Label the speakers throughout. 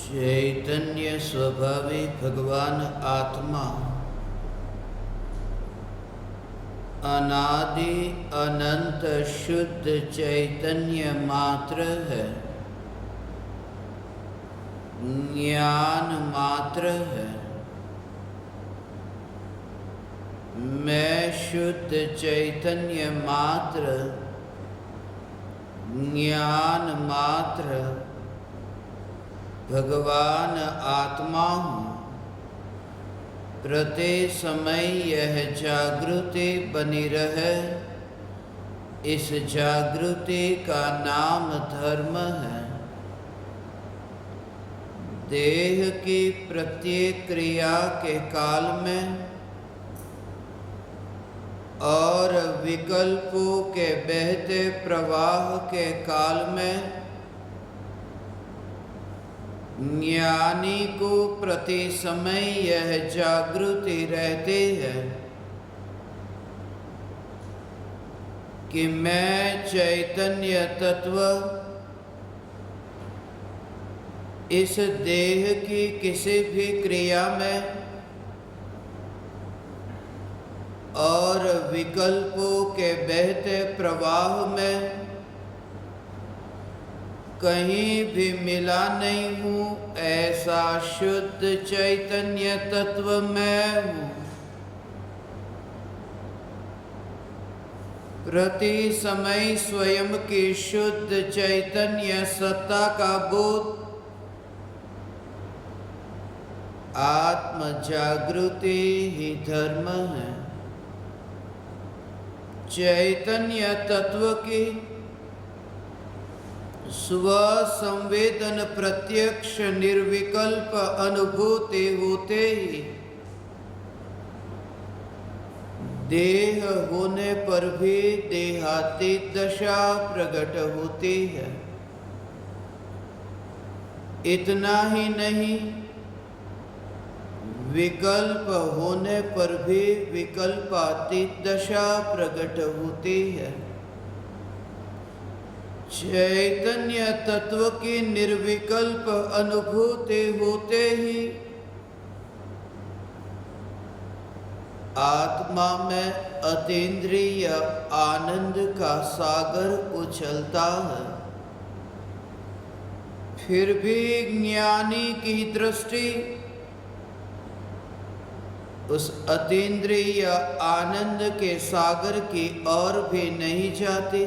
Speaker 1: चैतन्य स्वभावी भगवान आत्मा अनादि अनंत शुद्ध चैतन्य मात्र है, ज्ञान मात्र है। मैं शुद्ध चैतन्य मात्र, ज्ञान मात्र भगवान आत्मा हूँ। प्रति समय यह जागृति बनी रहे, इस जागृति का नाम धर्म है। देह की प्रत्येक क्रिया के काल में और विकल्पों के बहते प्रवाह के काल में ज्ञानी को प्रति समय यह जागृति रहती है कि मैं चैतन्य तत्व इस देह की किसी भी क्रिया में और विकल्पों के बहते प्रवाह में कहीं भी मिला नहीं हूँ। ऐसा शुद्ध चैतन्य तत्व मैं हूँ। प्रति समय स्वयं की शुद्ध चैतन्य सत्ता का बोध आत्म जागृति ही धर्म है। चैतन्य तत्व की स्व संवेदन प्रत्यक्ष निर्विकल्प अनुभूति होते ही देह होने पर भी देहातीत दशा प्रकट होती है। इतना ही नहीं, विकल्प होने पर भी विकल्पातीत दशा प्रकट होती है। चैतन्य तत्व की निर्विकल्प अनुभूति होते ही आत्मा में अतीन्द्रिय आनंद का सागर उछलता है। फिर भी ज्ञानी की दृष्टि उस अतीन्द्रिय आनंद के सागर की ओर भी नहीं जाती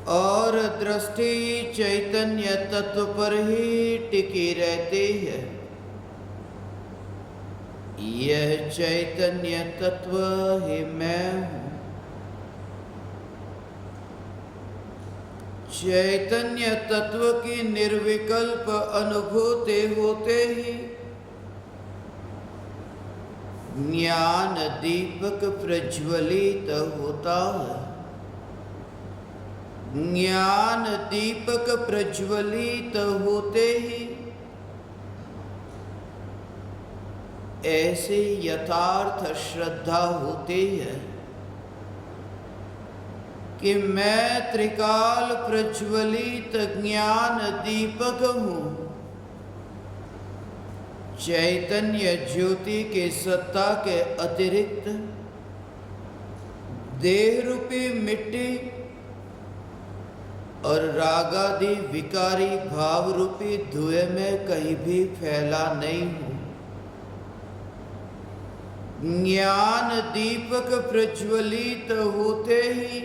Speaker 1: और दृष्टि चैतन्य तत्व पर ही टिकी रहती है। यह चैतन्य तत्व ही मैं हूँ। चैतन्य तत्व की निर्विकल्प अनुभूति होते ही ज्ञान दीपक प्रज्वलित होता है। ज्ञान दीपक प्रज्वलित होते ही ऐसी यथार्थ श्रद्धा होती है कि मैं त्रिकाल प्रज्वलित ज्ञान दीपक हूँ। चैतन्य ज्योति के सत्ता के अतिरिक्त देह रूपी मिट्टी और रागादि विकारी भाव रूपी धुएं में कहीं भी फैला नहीं हूँ। ज्ञान दीपक प्रज्वलित होते ही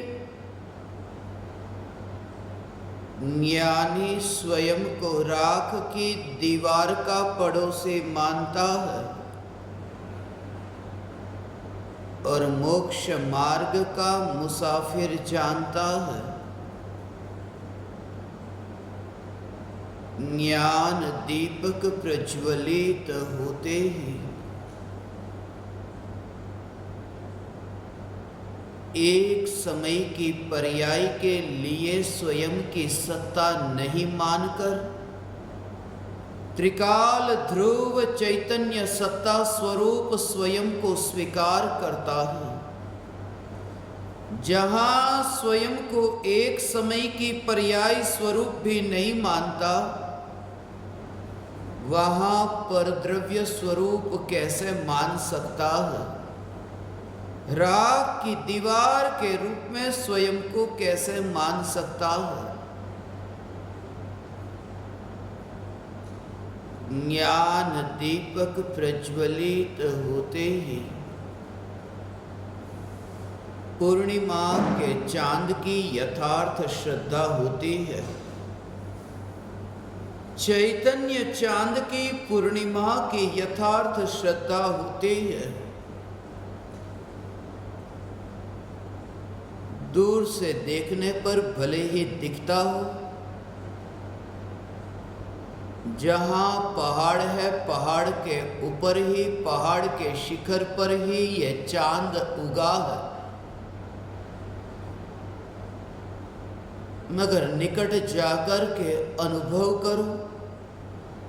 Speaker 1: ज्ञानी स्वयं को राख की दीवार का पड़ोसी मानता है और मोक्ष मार्ग का मुसाफिर जानता है। ज्ञान दीपक प्रज्वलित होते ही एक समय की पर्याय के लिए स्वयं की सत्ता नहीं मानकर त्रिकाल ध्रुव चैतन्य सत्ता स्वरूप स्वयं को स्वीकार करता है। जहां स्वयं को एक समय की पर्याय स्वरूप भी नहीं मानता, वहां पर द्रव्य स्वरूप कैसे मान सकता है? राख की दीवार के रूप में स्वयं को कैसे मान सकता है? ज्ञान दीपक प्रज्वलित होते ही पूर्णिमा के चांद की यथार्थ श्रद्धा होती है। चैतन्य चांद की पूर्णिमा की यथार्थ श्रद्धा होती है। दूर से देखने पर भले ही दिखता हो, जहां पहाड़ है पहाड़ के ऊपर ही, पहाड़ के शिखर पर ही यह चांद उगा है, मगर निकट जाकर के अनुभव करो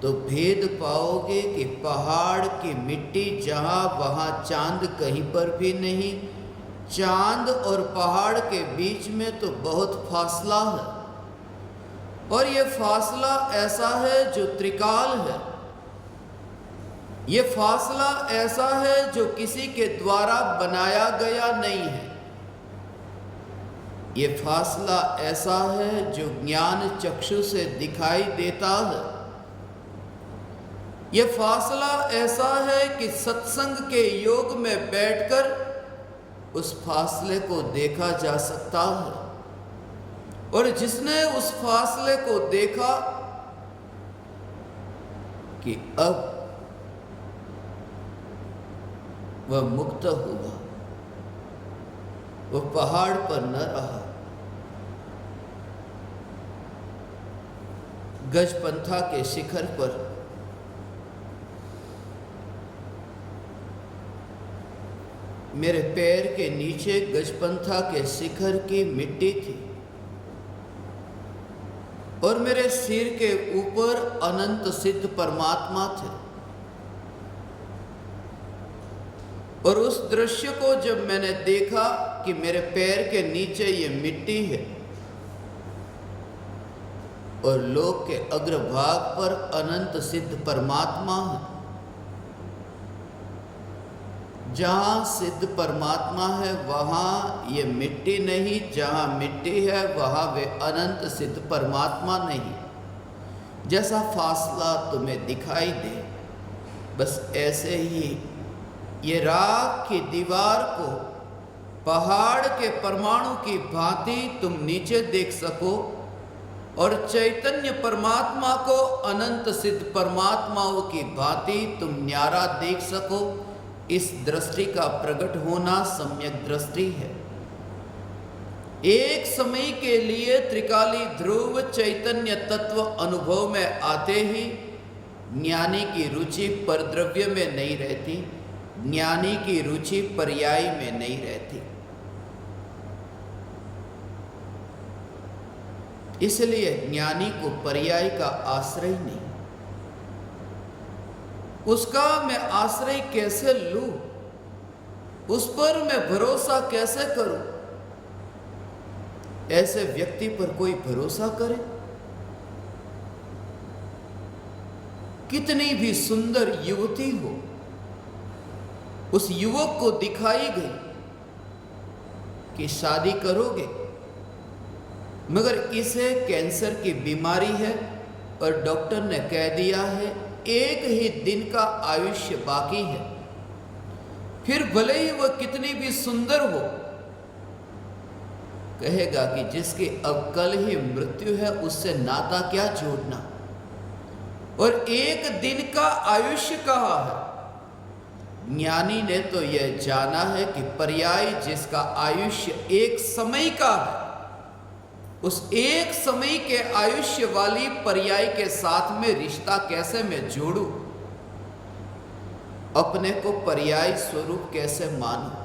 Speaker 1: तो भेद पाओगे कि पहाड़ की मिट्टी जहां वहां चांद कहीं पर भी नहीं। चांद और पहाड़ के बीच में तो बहुत फासला है, और ये फासला ऐसा है जो त्रिकाल है। ये फासला ऐसा है जो किसी के द्वारा बनाया गया नहीं है। ये फासला ऐसा है जो ज्ञान चक्षु से दिखाई देता है। ये फासला ऐसा है कि सत्संग के योग में बैठकर उस फासले को देखा जा सकता है, और जिसने उस फासले को देखा कि अब वह मुक्त हुआ, वो पहाड़ पर न रहा, गजपंथा के शिखर पर मेरे पैर के नीचे गजपंथा के शिखर की मिट्टी थी, और मेरे सिर के ऊपर अनंत सिद्ध परमात्मा थे। और उस दृश्य को जब मैंने देखा कि मेरे पैर के नीचे ये मिट्टी है और लोक के अग्रभाग पर अनंत सिद्ध परमात्मा है, जहां सिद्ध परमात्मा है वहां ये मिट्टी नहीं, जहां मिट्टी है वहां वे अनंत सिद्ध परमात्मा नहीं। जैसा फासला तुम्हें दिखाई दे, बस ऐसे ही ये राख की दीवार को पहाड़ के परमाणु की भांति तुम नीचे देख सको, और चैतन्य परमात्मा को अनंत सिद्ध परमात्माओं की भांति तुम न्यारा देख सको। इस दृष्टि का प्रकट होना सम्यक दृष्टि है। एक समय के लिए त्रिकाली ध्रुव चैतन्य तत्व अनुभव में आते ही ज्ञानी की रुचि परद्रव्य में नहीं रहती, ज्ञानी की रुचि पर्याय में नहीं रहती। इसलिए ज्ञानी को पर्याय का आश्रय नहीं। उसका मैं आश्रय कैसे लूं, उस पर मैं भरोसा कैसे करूं? ऐसे व्यक्ति पर कोई भरोसा करे? कितनी भी सुंदर युवती हो, उस युवक को दिखाई गई कि शादी करोगे, मगर इसे कैंसर की बीमारी है और डॉक्टर ने कह दिया है एक ही दिन का आयुष्य बाकी है। फिर भले ही वह कितनी भी सुंदर हो, कहेगा कि जिसकी अब कल ही मृत्यु है उससे नाता क्या जोड़ना। और एक दिन का आयुष्य कहा है। ज्ञानी ने तो यह जाना है कि पर्याय जिसका आयुष्य एक समय का है, उस एक समय के आयुष्य वाली पर्याय के साथ में रिश्ता कैसे मैं जोड़ूं, अपने को पर्याय स्वरूप कैसे मानूं।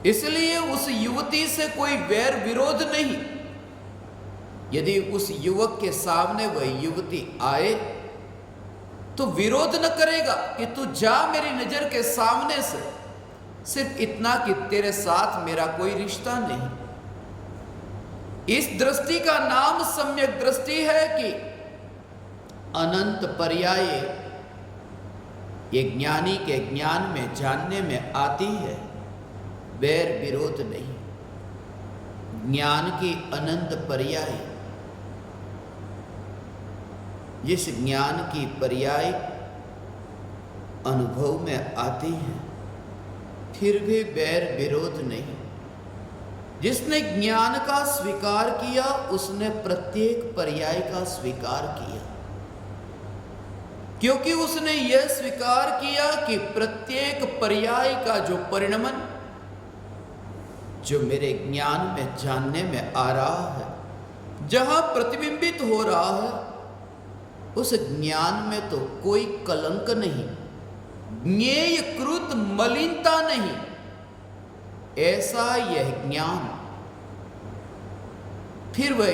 Speaker 1: इसलिए उस युवती से कोई वैर विरोध नहीं। यदि उस युवक के सामने वह युवती आए तो विरोध न करेगा कि तू जा मेरी नजर के सामने से, सिर्फ इतना कि तेरे साथ मेरा कोई रिश्ता नहीं। इस दृष्टि का नाम सम्यक दृष्टि है कि अनंत पर्याय ये ज्ञानी के ज्ञान में जानने में आती है, बैर विरोध नहीं। ज्ञान की अनंत पर्याय, जिस ज्ञान की पर्याय अनुभव में आती है, फिर भी बैर विरोध नहीं। जिसने ज्ञान का स्वीकार किया उसने प्रत्येक पर्याय का स्वीकार किया, क्योंकि उसने यह स्वीकार किया कि प्रत्येक पर्याय का जो परिणमन जो मेरे ज्ञान में जानने में आ रहा है, जहां प्रतिबिंबित हो रहा है, उस ज्ञान में तो कोई कलंक नहीं, ज्ञेय कृत मलिनता नहीं। ऐसा यह ज्ञान, फिर वह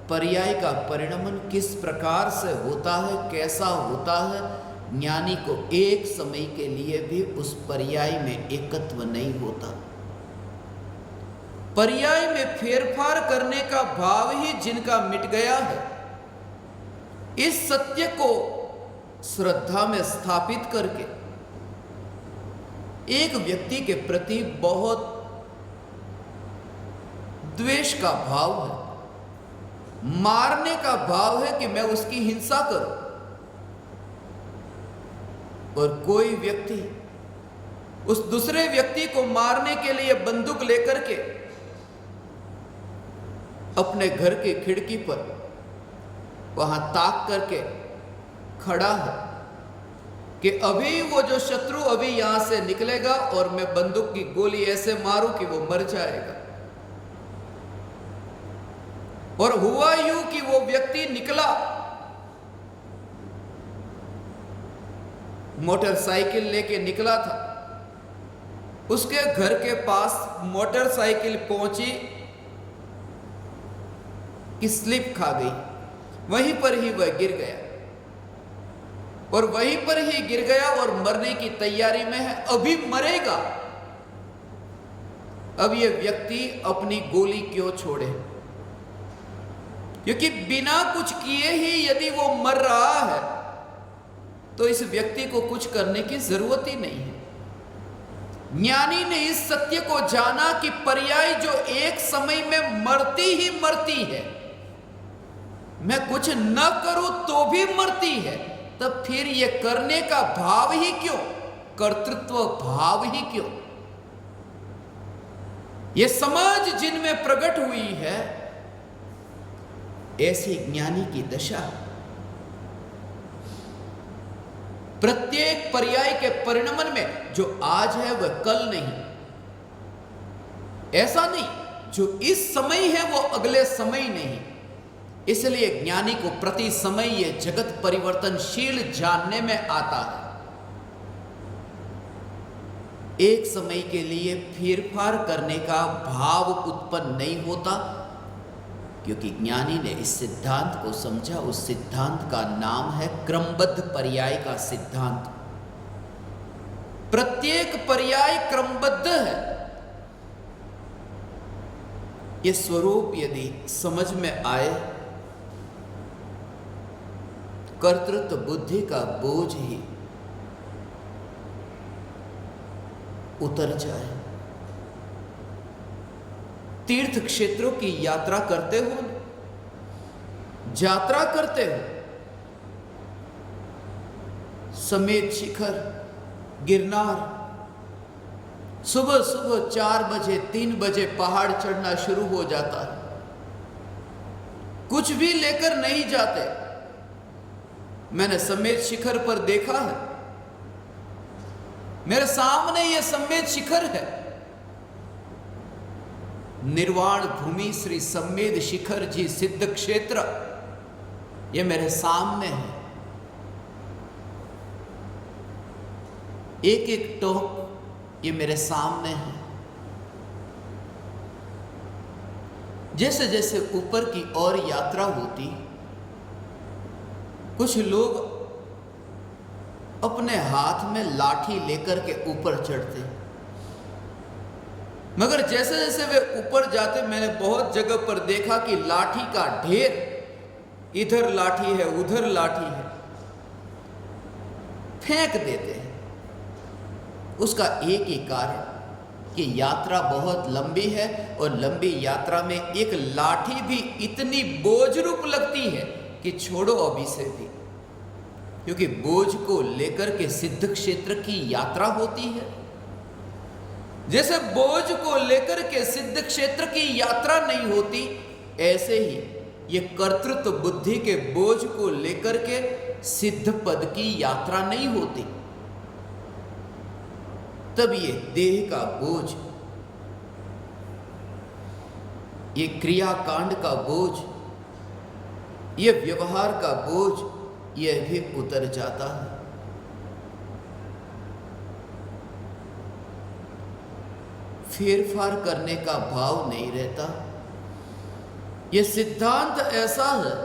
Speaker 1: पर्याय का परिणमन किस प्रकार से होता है, कैसा होता है, ज्ञानी को एक समय के लिए भी उस पर्याय में एकत्व नहीं होता। पर्याय में फेरफार करने का भाव ही जिनका मिट गया है, इस सत्य को श्रद्धा में स्थापित करके एक व्यक्ति के प्रति बहुत द्वेष का भाव है, मारने का भाव है कि मैं उसकी हिंसा करूं। और कोई व्यक्ति उस दूसरे व्यक्ति को मारने के लिए बंदूक लेकर के अपने घर की खिड़की पर वहां ताक करके खड़ा है कि अभी वो जो शत्रु अभी यहां से निकलेगा और मैं बंदूक की गोली ऐसे मारूं कि वो मर जाएगा। और हुआ यूं कि वो व्यक्ति निकला, मोटरसाइकिल लेके निकला था। उसके घर के पास मोटरसाइकिल पहुंची कि स्लिप खा गई, वहीं पर ही वह गिर गया और वहीं पर ही गिर गया और मरने की तैयारी में है, अभी मरेगा। अब यह व्यक्ति अपनी गोली क्यों छोड़े? क्योंकि बिना कुछ किए ही यदि वो मर रहा है तो इस व्यक्ति को कुछ करने की जरूरत ही नहीं है। ज्ञानी ने इस सत्य को जाना कि पर्याय जो एक समय में मरती ही मरती है, मैं कुछ न करूं तो भी मरती है, तब फिर यह करने का भाव ही क्यों, कर्तृत्व भाव ही क्यों? यह समझ जिनमें प्रकट हुई है, ऐसी ज्ञानी की दशा। प्रत्येक पर्याय के परिणमन में जो आज है वह कल नहीं, ऐसा नहीं, जो इस समय है वो अगले समय नहीं। इसलिए ज्ञानी को प्रति समय यह जगत परिवर्तनशील जानने में आता है। एक समय के लिए फेरफार करने का भाव उत्पन्न नहीं होता, क्योंकि ज्ञानी ने इस सिद्धांत को समझा। उस सिद्धांत का नाम है क्रमबद्ध पर्याय का सिद्धांत। प्रत्येक पर्याय क्रमबद्ध है। यह स्वरूप यदि समझ में आए, कर्तृत्व बुद्धि का बोझ ही उतर जाए। तीर्थ क्षेत्रों की यात्रा करते हो, यात्रा करते हो, समेत शिखर, गिरनार, सुबह सुबह 4 बजे 3 बजे पहाड़ चढ़ना शुरू हो जाता है। कुछ भी लेकर नहीं जाते। मैंने समेत शिखर पर देखा है, मेरे सामने यह समेत शिखर है। निर्वाण भूमि श्री सम्मेद शिखर जी सिद्ध क्षेत्र, यह मेरे सामने है। एक एक टोक ये मेरे सामने है। जैसे जैसे ऊपर की ओर यात्रा होती, कुछ लोग अपने हाथ में लाठी लेकर के ऊपर चढ़ते, मगर जैसे जैसे वे ऊपर जाते, मैंने बहुत जगह पर देखा कि लाठी का ढेर इधर लाठी है उधर लाठी है, फेंक देते हैं। उसका एक ही कारण कि यात्रा बहुत लंबी है और लंबी यात्रा में एक लाठी भी इतनी बोझ रूप लगती है कि छोड़ो अभी से भी, क्योंकि बोझ को लेकर के सिद्ध क्षेत्र की यात्रा होती है। जैसे बोझ को लेकर के सिद्ध क्षेत्र की यात्रा नहीं होती, ऐसे ही ये कर्तृत्व बुद्धि के बोझ को लेकर के सिद्ध पद की यात्रा नहीं होती। तब ये देह का बोझ, ये क्रियाकांड का बोझ, ये व्यवहार का बोझ, यह भी उतर जाता है। फेरफार करने का भाव नहीं रहता। यह सिद्धांत ऐसा है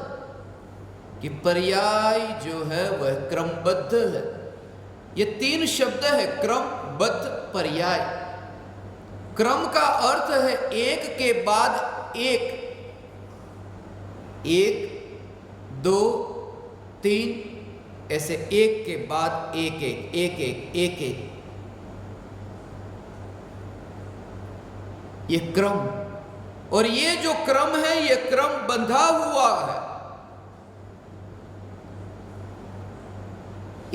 Speaker 1: कि पर्याय जो है वह क्रमबद्ध है। ये 3 शब्द है, क्रम, बद्ध, पर्याय। क्रम का अर्थ है एक के बाद एक, 1, 2, 3, ऐसे एक के बाद एक एक एक एक एक एक, ये क्रम। और ये जो क्रम है, ये क्रम बंधा हुआ है,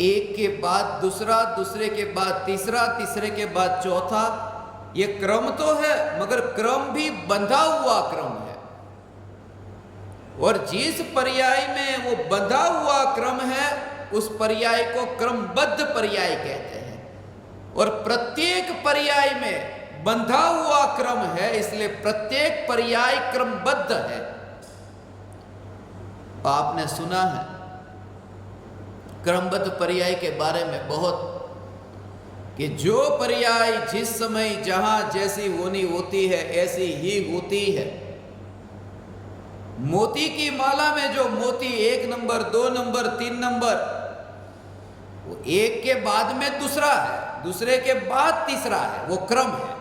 Speaker 1: एक के बाद दूसरा, दूसरे के बाद तीसरा, तीसरे के बाद चौथा। ये क्रम तो है मगर क्रम भी बंधा हुआ क्रम है। और जिस पर्याय में वो बंधा हुआ क्रम है, उस पर्याय को क्रमबद्ध पर्याय कहते हैं। और प्रत्येक पर्याय में बंधा हुआ क्रम है, इसलिए प्रत्येक पर्याय क्रमबद्ध है। आपने सुना है क्रमबद्ध पर्याय के बारे में बहुत, कि जो पर्याय जिस समय जहां जैसी होनी होती है ऐसी ही होती है। मोती की माला में जो मोती 1 नंबर, 2 नंबर, 3 नंबर, वो एक के बाद में दूसरा है, दूसरे के बाद तीसरा है, वो क्रम है।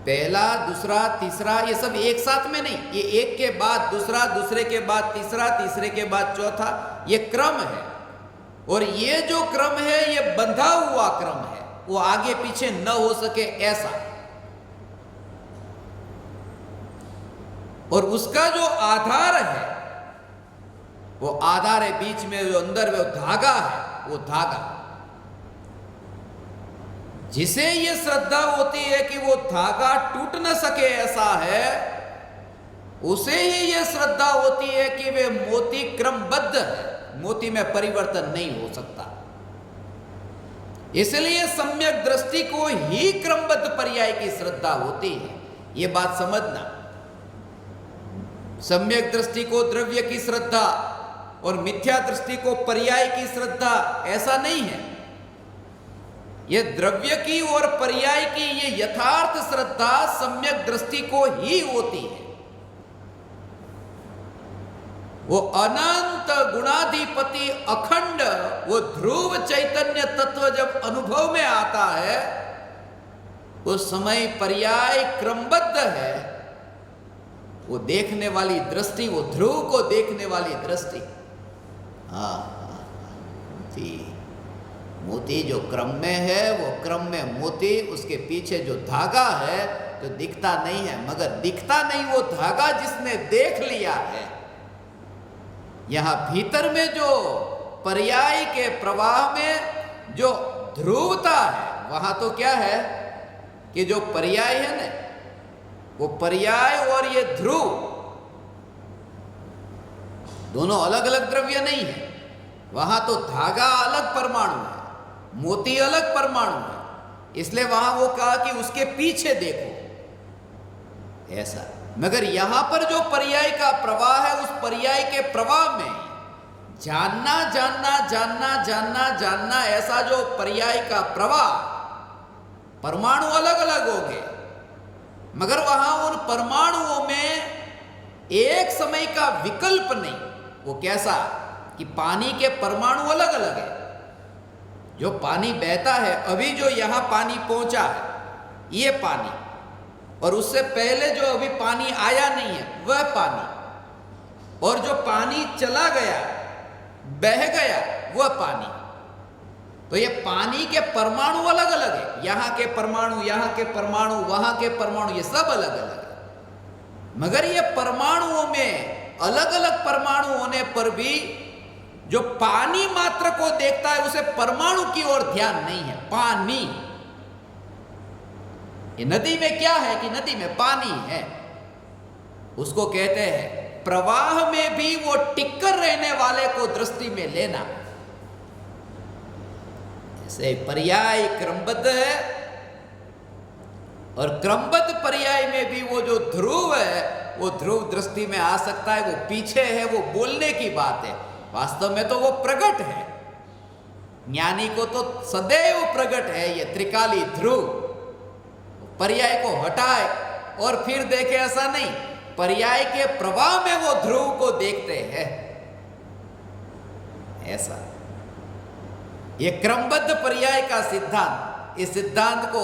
Speaker 1: पहला, दूसरा, तीसरा, ये सब एक साथ में नहीं, ये एक के बाद दूसरा, दूसरे के बाद तीसरा, तीसरे के बाद चौथा, ये क्रम है। और ये जो क्रम है ये बंधा हुआ क्रम है, वो आगे पीछे न हो सके ऐसा। और उसका जो आधार है, वो आधार है बीच में जो अंदर वो धागा है, वो धागा जिसे ये श्रद्धा होती है कि वो धागा टूट न सके ऐसा है, उसे ही ये श्रद्धा होती है कि वे मोती क्रमबद्ध है, मोती में परिवर्तन नहीं हो सकता। इसलिए सम्यक दृष्टि को ही क्रमबद्ध पर्याय की श्रद्धा होती है। ये बात समझना, सम्यक दृष्टि को द्रव्य की श्रद्धा और मिथ्या दृष्टि को पर्याय की श्रद्धा, ऐसा नहीं है। ये द्रव्य की और पर्याय की ये यथार्थ श्रद्धा सम्यक दृष्टि को ही होती है। वो अनंत गुणाधिपति अखंड, वो ध्रुव चैतन्य तत्व जब अनुभव में आता है, उस समय पर्याय क्रमबद्ध है। वो देखने वाली दृष्टि, वो ध्रुव को देखने वाली दृष्टि, मोती जो क्रम में है, वो क्रम में मोती, उसके पीछे जो धागा है तो दिखता नहीं है, मगर दिखता नहीं वो धागा जिसने देख लिया है। यहां भीतर में जो पर्याय के प्रवाह में जो ध्रुवता है, वहां तो क्या है कि जो पर्याय है ना, वो पर्याय और ये ध्रुव दोनों अलग अलग द्रव्य नहीं है। वहां तो धागा अलग परमाणु है, मोती अलग परमाणु है, इसलिए वहां वो कहा कि उसके पीछे देखो ऐसा। मगर यहां पर जो पर्याय का प्रवाह है, उस पर्याय के प्रवाह में जानना जानना जानना जानना जानना, ऐसा जो पर्याय का प्रवाह, परमाणु अलग अलग हो गए, मगर वहां उन परमाणुओं में एक समय का विकल्प नहीं। वो कैसा कि पानी के परमाणु अलग अलग है। जो पानी बहता है, अभी जो यहां पानी पहुंचा है, ये पानी, और उससे पहले जो अभी पानी आया नहीं है, वह पानी, और जो पानी चला गया, बह गया, वह पानी। तो ये पानी के परमाणु अलग अलग है, यहां के परमाणु, यहां के परमाणु, वहां के परमाणु, ये सब अलग अलग है। मगर ये परमाणुओं में अलग अलग परमाणु होने पर भी जो पानी मात्र को देखता है उसे परमाणु की ओर ध्यान नहीं है। पानी, ये नदी में क्या है कि नदी में पानी है, उसको कहते हैं प्रवाह में भी वो टिककर रहने वाले को दृष्टि में लेना। ऐसे पर्याय क्रमबद्ध है, और क्रमबद्ध पर्याय में भी वो जो ध्रुव है, वो ध्रुव दृष्टि में आ सकता है। वो पीछे है, वो बोलने की बात है, वास्तव में तो वो प्रकट है। ज्ञानी को तो सदैव प्रकट है ये त्रिकाली ध्रुव। पर्याय को हटाए और फिर देखे, ऐसा नहीं, पर्याय के प्रभाव में वो ध्रुव को देखते हैं। ऐसा ये क्रमबद्ध पर्याय का सिद्धांत, इस सिद्धांत को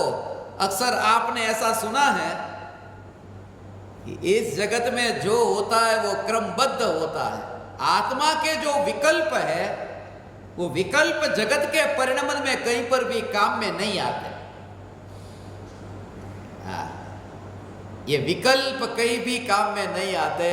Speaker 1: अक्सर आपने ऐसा सुना है कि इस जगत में जो होता है वो क्रमबद्ध होता है। आत्मा के जो विकल्प है, वो विकल्प जगत के परिणमन में कहीं पर भी काम में नहीं आते। ये विकल्प कहीं भी काम में नहीं आते।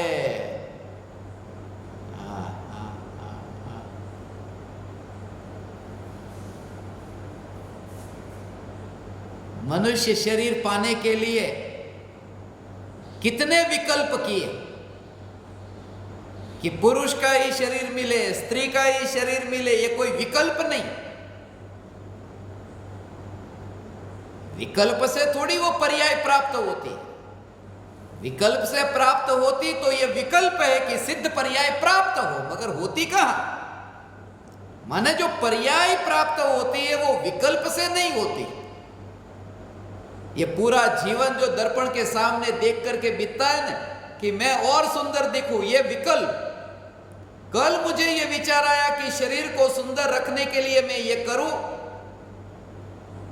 Speaker 1: मनुष्य शरीर पाने के लिए कितने विकल्प किए कि पुरुष का ही शरीर मिले, स्त्री का ही शरीर मिले, ये कोई विकल्प नहीं। विकल्प से थोड़ी वो पर्याय प्राप्त होती, विकल्प से प्राप्त होती तो ये विकल्प है कि सिद्ध पर्याय प्राप्त हो, मगर होती कहां? माने जो पर्याय प्राप्त होती है वो विकल्प से नहीं होती। ये पूरा जीवन जो दर्पण के सामने देख करके बीतता है ना कि मैं और सुंदर दिखूं, ये विकल्प। कल मुझे ये विचार आया कि शरीर को सुंदर रखने के लिए मैं ये करूं,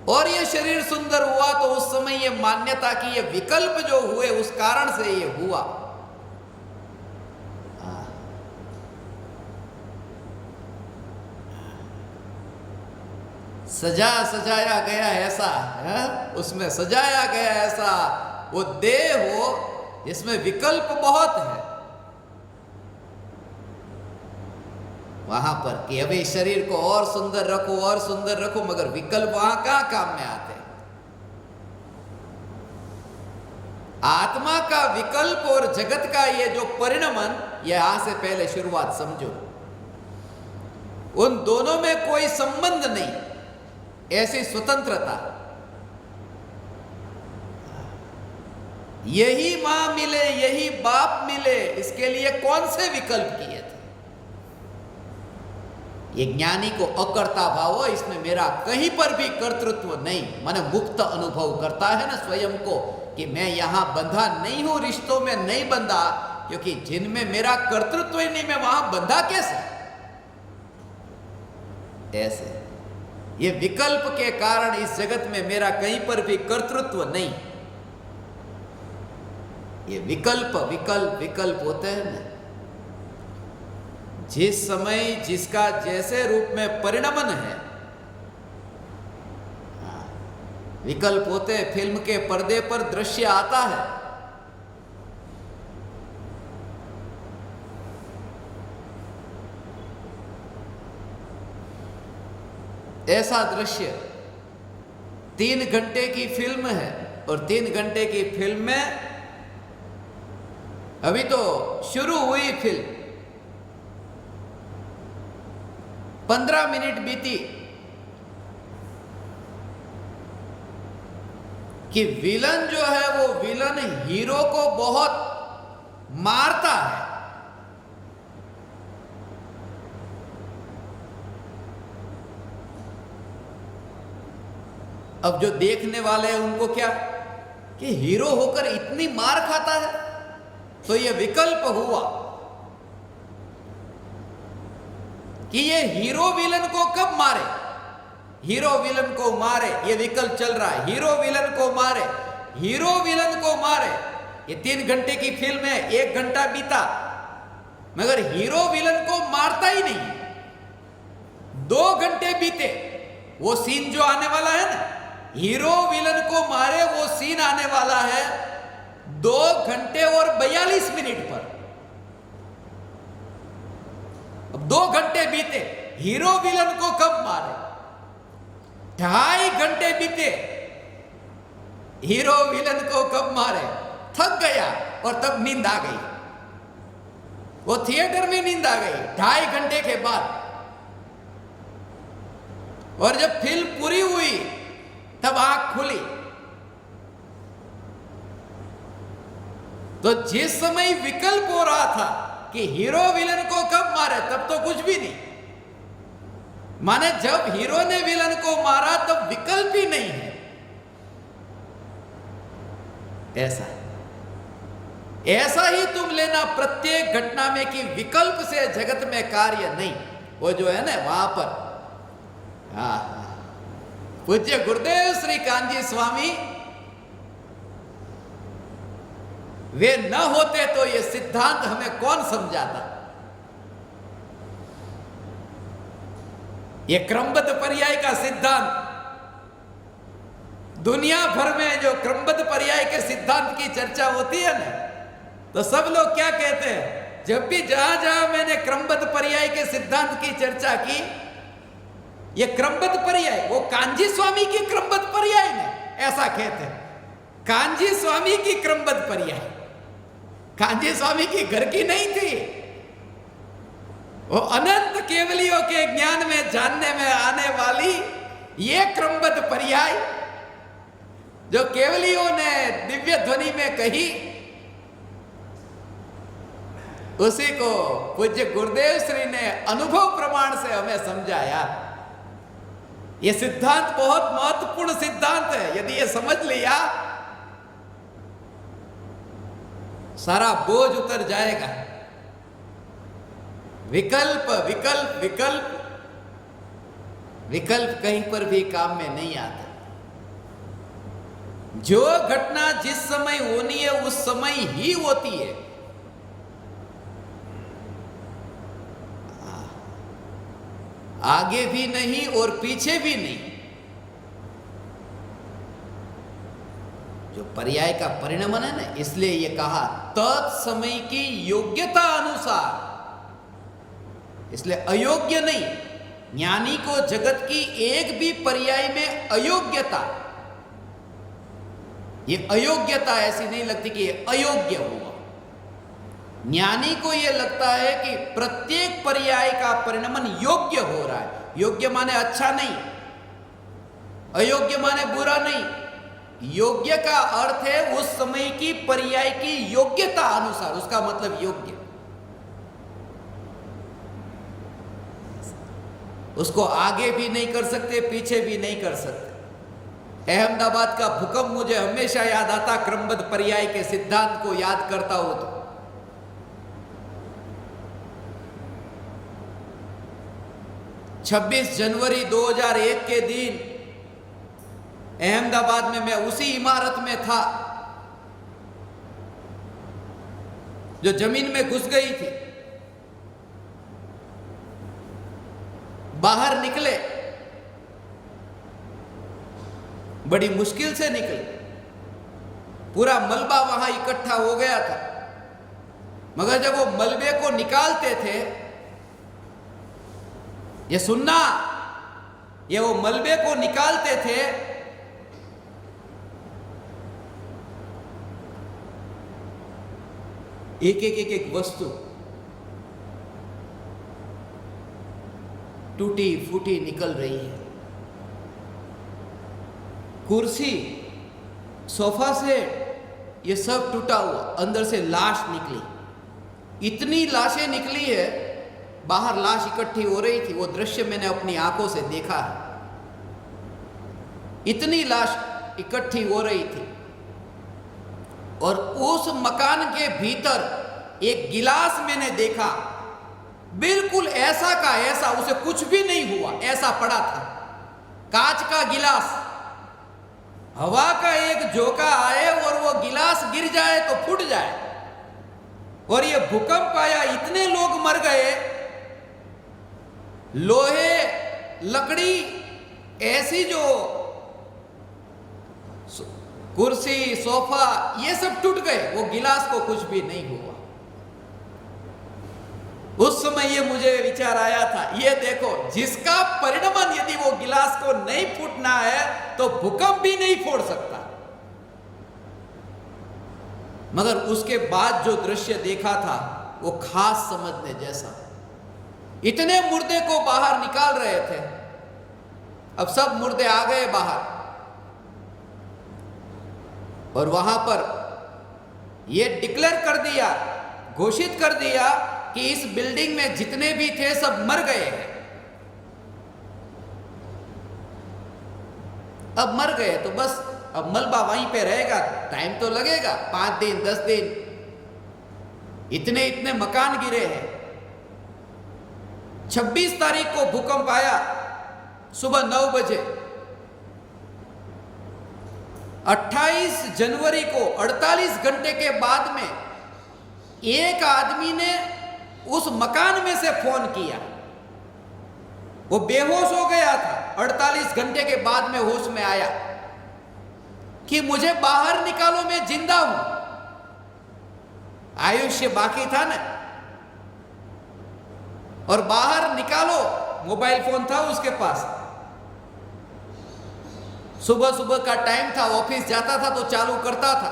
Speaker 1: और ये शरीर सुंदर हुआ, तो उस समय ये मान्यता की ये विकल्प जो हुए उस कारण से ये हुआ। सजाया गया ऐसा है, उसमें सजाया गया ऐसा वो देह हो जिसमें विकल्प बहुत है, वहां पर कि अभी शरीर को और सुंदर रखो, और सुंदर रखो, मगर विकल्प वहां कहां काम में आते। आत्मा का विकल्प और जगत का ये जो परिणमन, यहां से पहले शुरुआत समझो, उन दोनों में कोई संबंध नहीं, ऐसी स्वतंत्रता। यही मां मिले, यही बाप मिले, इसके लिए कौन से विकल्प किए थे? ये ज्ञानी को अकर्ता भाव हो, इसमें मेरा कहीं पर भी कर्तृत्व नहीं, माने मुक्त अनुभव करता है ना स्वयं को कि मैं यहां बंधा नहीं हूं, रिश्तों में नहीं बंधा, क्योंकि जिनमें मेरा कर्तृत्व ही नहीं, मैं वहां बंधा कैसे? ऐसे ये विकल्प के कारण इस जगत में मेरा कहीं पर भी कर्तृत्व नहीं। ये विकल्प विकल्प विकल्प होते हैं ना, जिस समय जिसका जैसे रूप में परिणमन है, विकल्प होते हैं। फिल्म के पर्दे पर दृश्य आता है, ऐसा दृश्य 3 घंटे की फिल्म है, और 3 घंटे की फिल्म में अभी तो शुरू हुई फिल्म, 15 मिनट बीती कि विलन जो है वो विलन हीरो को बहुत मारता है। अब जो देखने वाले हैं उनको क्या कि हीरो होकर इतनी मार खाता है, तो ये विकल्प हुआ कि ये हीरो विलन को कब मारे, हीरो विलन को मारे, ये विकल्प चल रहा है। हीरो विलन को मारे, हीरो विलन को मारे। ये 3 घंटे की फिल्म है, 1 घंटा बीता, मगर हीरो विलन को मारता ही नहीं। 2 घंटे बीते, वो सीन जो आने वाला है ना, हीरो विलन को मारे वो सीन आने वाला है 2 घंटे और 42 मिनट पर। अब 2 घंटे बीते, हीरो विलन को कब मारे? 2.5 घंटे बीते, हीरो विलन को कब मारे? थक गया और तब नींद आ गई। वो थिएटर में नींद आ गई 2.5 घंटे के बाद। और जब फिल्म पूरी हुई तब आंख खुली। तो जिस समय विकल्प हो रहा था कि हीरो विलन को कब मारे, तब तो कुछ भी नहीं। माने जब हीरो ने विलन को मारा तब विकल्प ही नहीं है। ऐसा ही तुम लेना प्रत्येक घटना में कि विकल्प से जगत में कार्य नहीं। वो जो है ना वहां पर, पूज्य गुरुदेव श्री कांजी स्वामी, वे न होते तो ये सिद्धांत हमें कौन समझाता। ये क्रमबद्ध पर्याय का सिद्धांत, दुनिया भर में जो क्रमबद्ध पर्याय के सिद्धांत की चर्चा होती है ना, तो सब लोग क्या कहते हैं? जब भी जहां जहां मैंने क्रमबद्ध पर्याय के सिद्धांत की चर्चा की, ये क्रमबद्ध पर्याय वो कांजी स्वामी की क्रमबद्ध पर्याय ने, ऐसा कहते हैं। कांजी स्वामी की क्रमबद्ध पर्याय, कांजी स्वामी की घर की नहीं थी। वो अनंत केवलियों के ज्ञान में जानने में आने वाली ये क्रमबद्ध पर्याय जो केवलियों ने दिव्य ध्वनि में कही, उसी को पूज्य गुरुदेव श्री ने अनुभव प्रमाण से हमें समझाया। यह सिद्धांत बहुत महत्वपूर्ण सिद्धांत है। यदि ये समझ लिया, सारा बोझ उतर जाएगा। विकल्प विकल्प विकल्प विकल्प कहीं पर भी काम में नहीं आता। जो घटना जिस समय होनी है उस समय ही होती है। आगे भी नहीं और पीछे भी नहीं। जो पर्याय का परिणमन है ना, इसलिए ये कहा तत्समय की योग्यता अनुसार। इसलिए अयोग्य नहीं। ज्ञानी को जगत की एक भी पर्याय में अयोग्यता, ये अयोग्यता ऐसी नहीं लगती कि ये अयोग्य हुआ। ज्ञानी को यह लगता है कि प्रत्येक पर्याय का परिणमन योग्य हो रहा है। योग्य माने अच्छा नहीं, अयोग्य माने बुरा नहीं। योग्य का अर्थ है उस समय की पर्याय की योग्यता अनुसार, उसका मतलब योग्य। उसको आगे भी नहीं कर सकते, पीछे भी नहीं कर सकते। अहमदाबाद का भूकंप मुझे हमेशा याद आता, क्रमबद्ध पर्याय के सिद्धांत को याद करता हूं तो। 26 जनवरी 2001 के दिन अहमदाबाद में मैं उसी इमारत में था जो जमीन में घुस गई थी। बाहर निकले, बड़ी मुश्किल से निकले। पूरा मलबा वहां इकट्ठा हो गया था। मगर जब वो मलबे को निकालते थे, ये सुनना, ये वो मलबे को निकालते थे, एक एक एक एक वस्तु टूटी फूटी निकल रही है। कुर्सी, सोफा सेट, ये सब टूटा हुआ, अंदर से लाश निकली। इतनी लाशें निकली है, बाहर लाश इकट्ठी हो रही थी। वो दृश्य मैंने अपनी आंखों से देखा है। इतनी लाश इकट्ठी हो रही थी और उस मकान के भीतर एक गिलास मैंने देखा, बिल्कुल ऐसा का ऐसा, उसे कुछ भी नहीं हुआ, ऐसा पड़ा था। कांच का गिलास, हवा का एक झोंका आए और वो गिलास गिर जाए तो फूट जाए, और ये भूकंप आया, इतने लोग मर गए। लोहे, लकड़ी, ऐसी जो कुर्सी, सोफा, ये सब टूट गए, वो गिलास को कुछ भी नहीं हुआ। उस समय ये मुझे विचार आया था, ये देखो, जिसका परिणमन यदि वो गिलास को नहीं फूटना है तो भूकंप भी नहीं फोड़ सकता। मगर उसके बाद जो दृश्य देखा था वो खास समझने जैसा। इतने मुर्दे को बाहर निकाल रहे थे, अब सब मुर्दे आ गए बाहर, और वहां पर यह डिक्लेयर कर दिया, घोषित कर दिया कि इस बिल्डिंग में जितने भी थे सब मर गए हैं। अब मर गए तो बस, अब मलबा वहीं पे रहेगा, टाइम तो लगेगा, 5 दिन 10 दिन, इतने इतने मकान गिरे हैं। 26 तारीख को भूकंप आया सुबह 9 बजे। 28 जनवरी को 48 घंटे के बाद में एक आदमी ने उस मकान में से फोन किया। वो बेहोश हो गया था, 48 घंटे के बाद में होश में आया कि मुझे बाहर निकालो, मैं जिंदा हूं। आयुष्य बाकी था ना, और बाहर निकालो, मोबाइल फोन था उसके पास। सुबह सुबह का टाइम था, ऑफिस जाता था तो चालू करता था,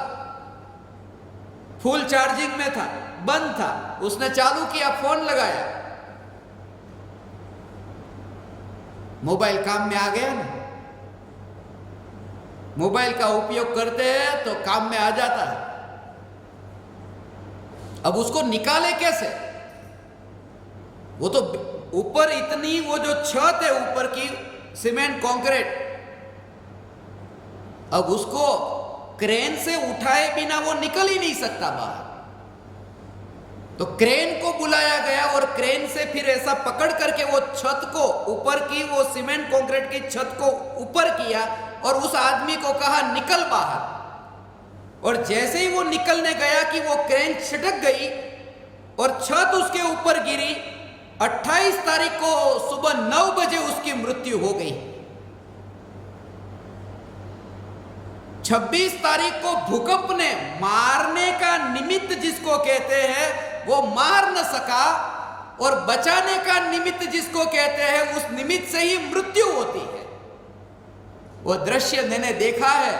Speaker 1: फुल चार्जिंग में था, बंद था, उसने चालू किया, फोन लगाया, मोबाइल काम में आ गया ना। मोबाइल का उपयोग करते हैं तो काम में आ जाता है। अब उसको निकाले कैसे? वो तो ऊपर इतनी, वो जो छत है ऊपर की, सीमेंट कंक्रीट, अब उसको क्रेन से उठाए बिना वो निकल ही नहीं सकता बाहर। तो क्रेन को बुलाया गया और क्रेन से फिर ऐसा पकड़ करके वो छत को ऊपर की, वो सीमेंट कंक्रीट की छत को ऊपर किया और उस आदमी को कहा निकल बाहर। और जैसे ही वो निकलने गया कि वो क्रेन छिटक गई और छत उसके ऊपर गिरी। 28 तारीख को सुबह 9 बजे उसकी मृत्यु हो गई। 26 तारीख को भूकंप ने मारने का निमित्त जिसको कहते हैं वो मार न सका, और बचाने का निमित्त जिसको कहते हैं उस निमित्त से ही मृत्यु होती है। वो दृश्य मैंने देखा है।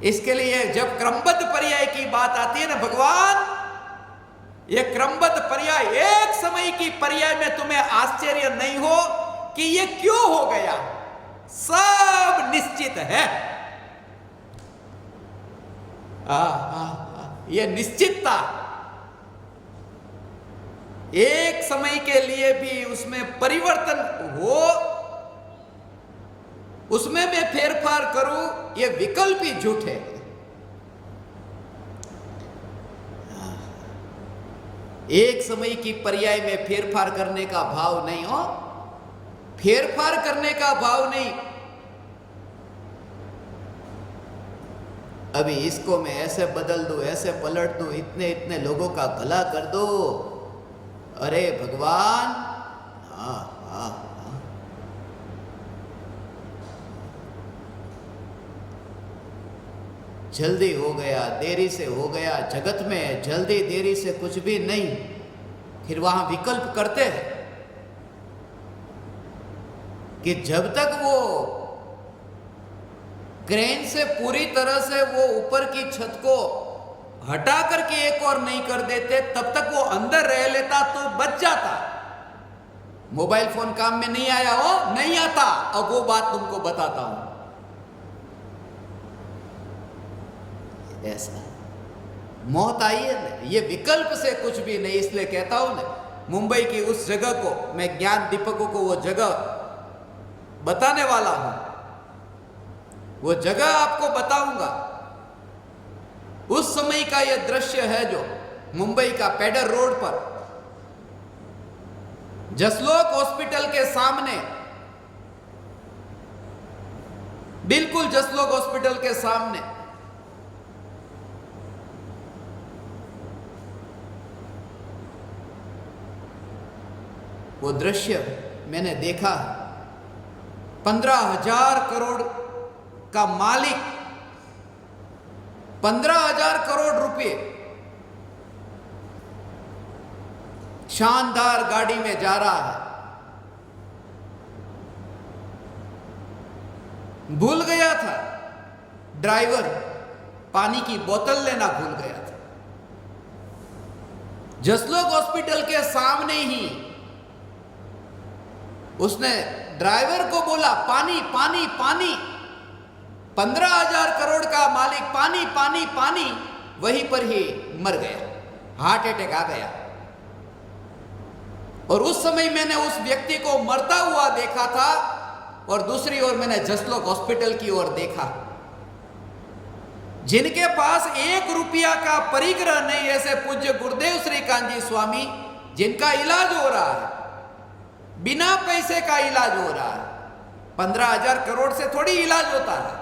Speaker 1: इसके लिए जब क्रमबद्ध पर्याय की बात आती है ना, भगवान, ये क्रमबद्ध पर्याय, एक समय की पर्याय में तुम्हें आश्चर्य नहीं हो कि ये क्यों हो गया, सब निश्चित है। ये निश्चितता एक समय के लिए भी उसमें परिवर्तन हो, उसमें मैं फेरफार करूं, ये विकल्प ही झूठ है। एक समय की पर्याय में फेरफार करने का भाव नहीं हो, फेरफार करने का भाव नहीं। अभी इसको मैं ऐसे बदल दूं, ऐसे पलट दूं, इतने इतने लोगों का भला कर दो। अरे भगवान, जल्दी हो गया, देरी से हो गया। जगत में जल्दी देरी से कुछ भी नहीं। फिर वहां विकल्प करते हैं कि जब तक वो क्रेन से पूरी तरह से वो ऊपर की छत को हटा करके एक और नहीं कर देते, तब तक वो अंदर रह लेता तो बच जाता। मोबाइल फोन काम में नहीं आया हो, नहीं आता। अब वो बात तुमको बताता हूं। ऐसा मौत आई है ना, ये विकल्प से कुछ भी नहीं। इसलिए कहता हूं ना, मुंबई की उस जगह को मैं ज्ञान दीपकों को वो जगह बताने वाला हूं, वो जगह आपको बताऊंगा। उस समय का यह दृश्य है जो मुंबई का पेडर रोड पर जसलोक हॉस्पिटल के सामने, बिल्कुल जसलोक हॉस्पिटल के सामने वो दृश्य मैंने देखा। 15,000 करोड़ का मालिक 15,000 करोड़ रुपए शानदार गाड़ी में जा रहा है। भूल गया था ड्राइवर, पानी की बोतल लेना भूल गया था। जसलोक हॉस्पिटल के सामने ही उसने ड्राइवर को बोला, पानी पानी पानी। 15,000 करोड़ का मालिक पानी पानी पानी, वहीं पर ही मर गया, हार्ट अटैक आ गया। और उस समय मैंने उस व्यक्ति को मरता हुआ देखा था और दूसरी ओर मैंने जसलोक हॉस्पिटल की ओर देखा, जिनके पास 1 रुपया का परिग्रह नहीं, ऐसे पूज्य गुरुदेव श्री कांजी स्वामी, जिनका इलाज हो रहा है, बिना पैसे का इलाज हो रहा है। 15,000 करोड़ से थोड़ी इलाज होता है।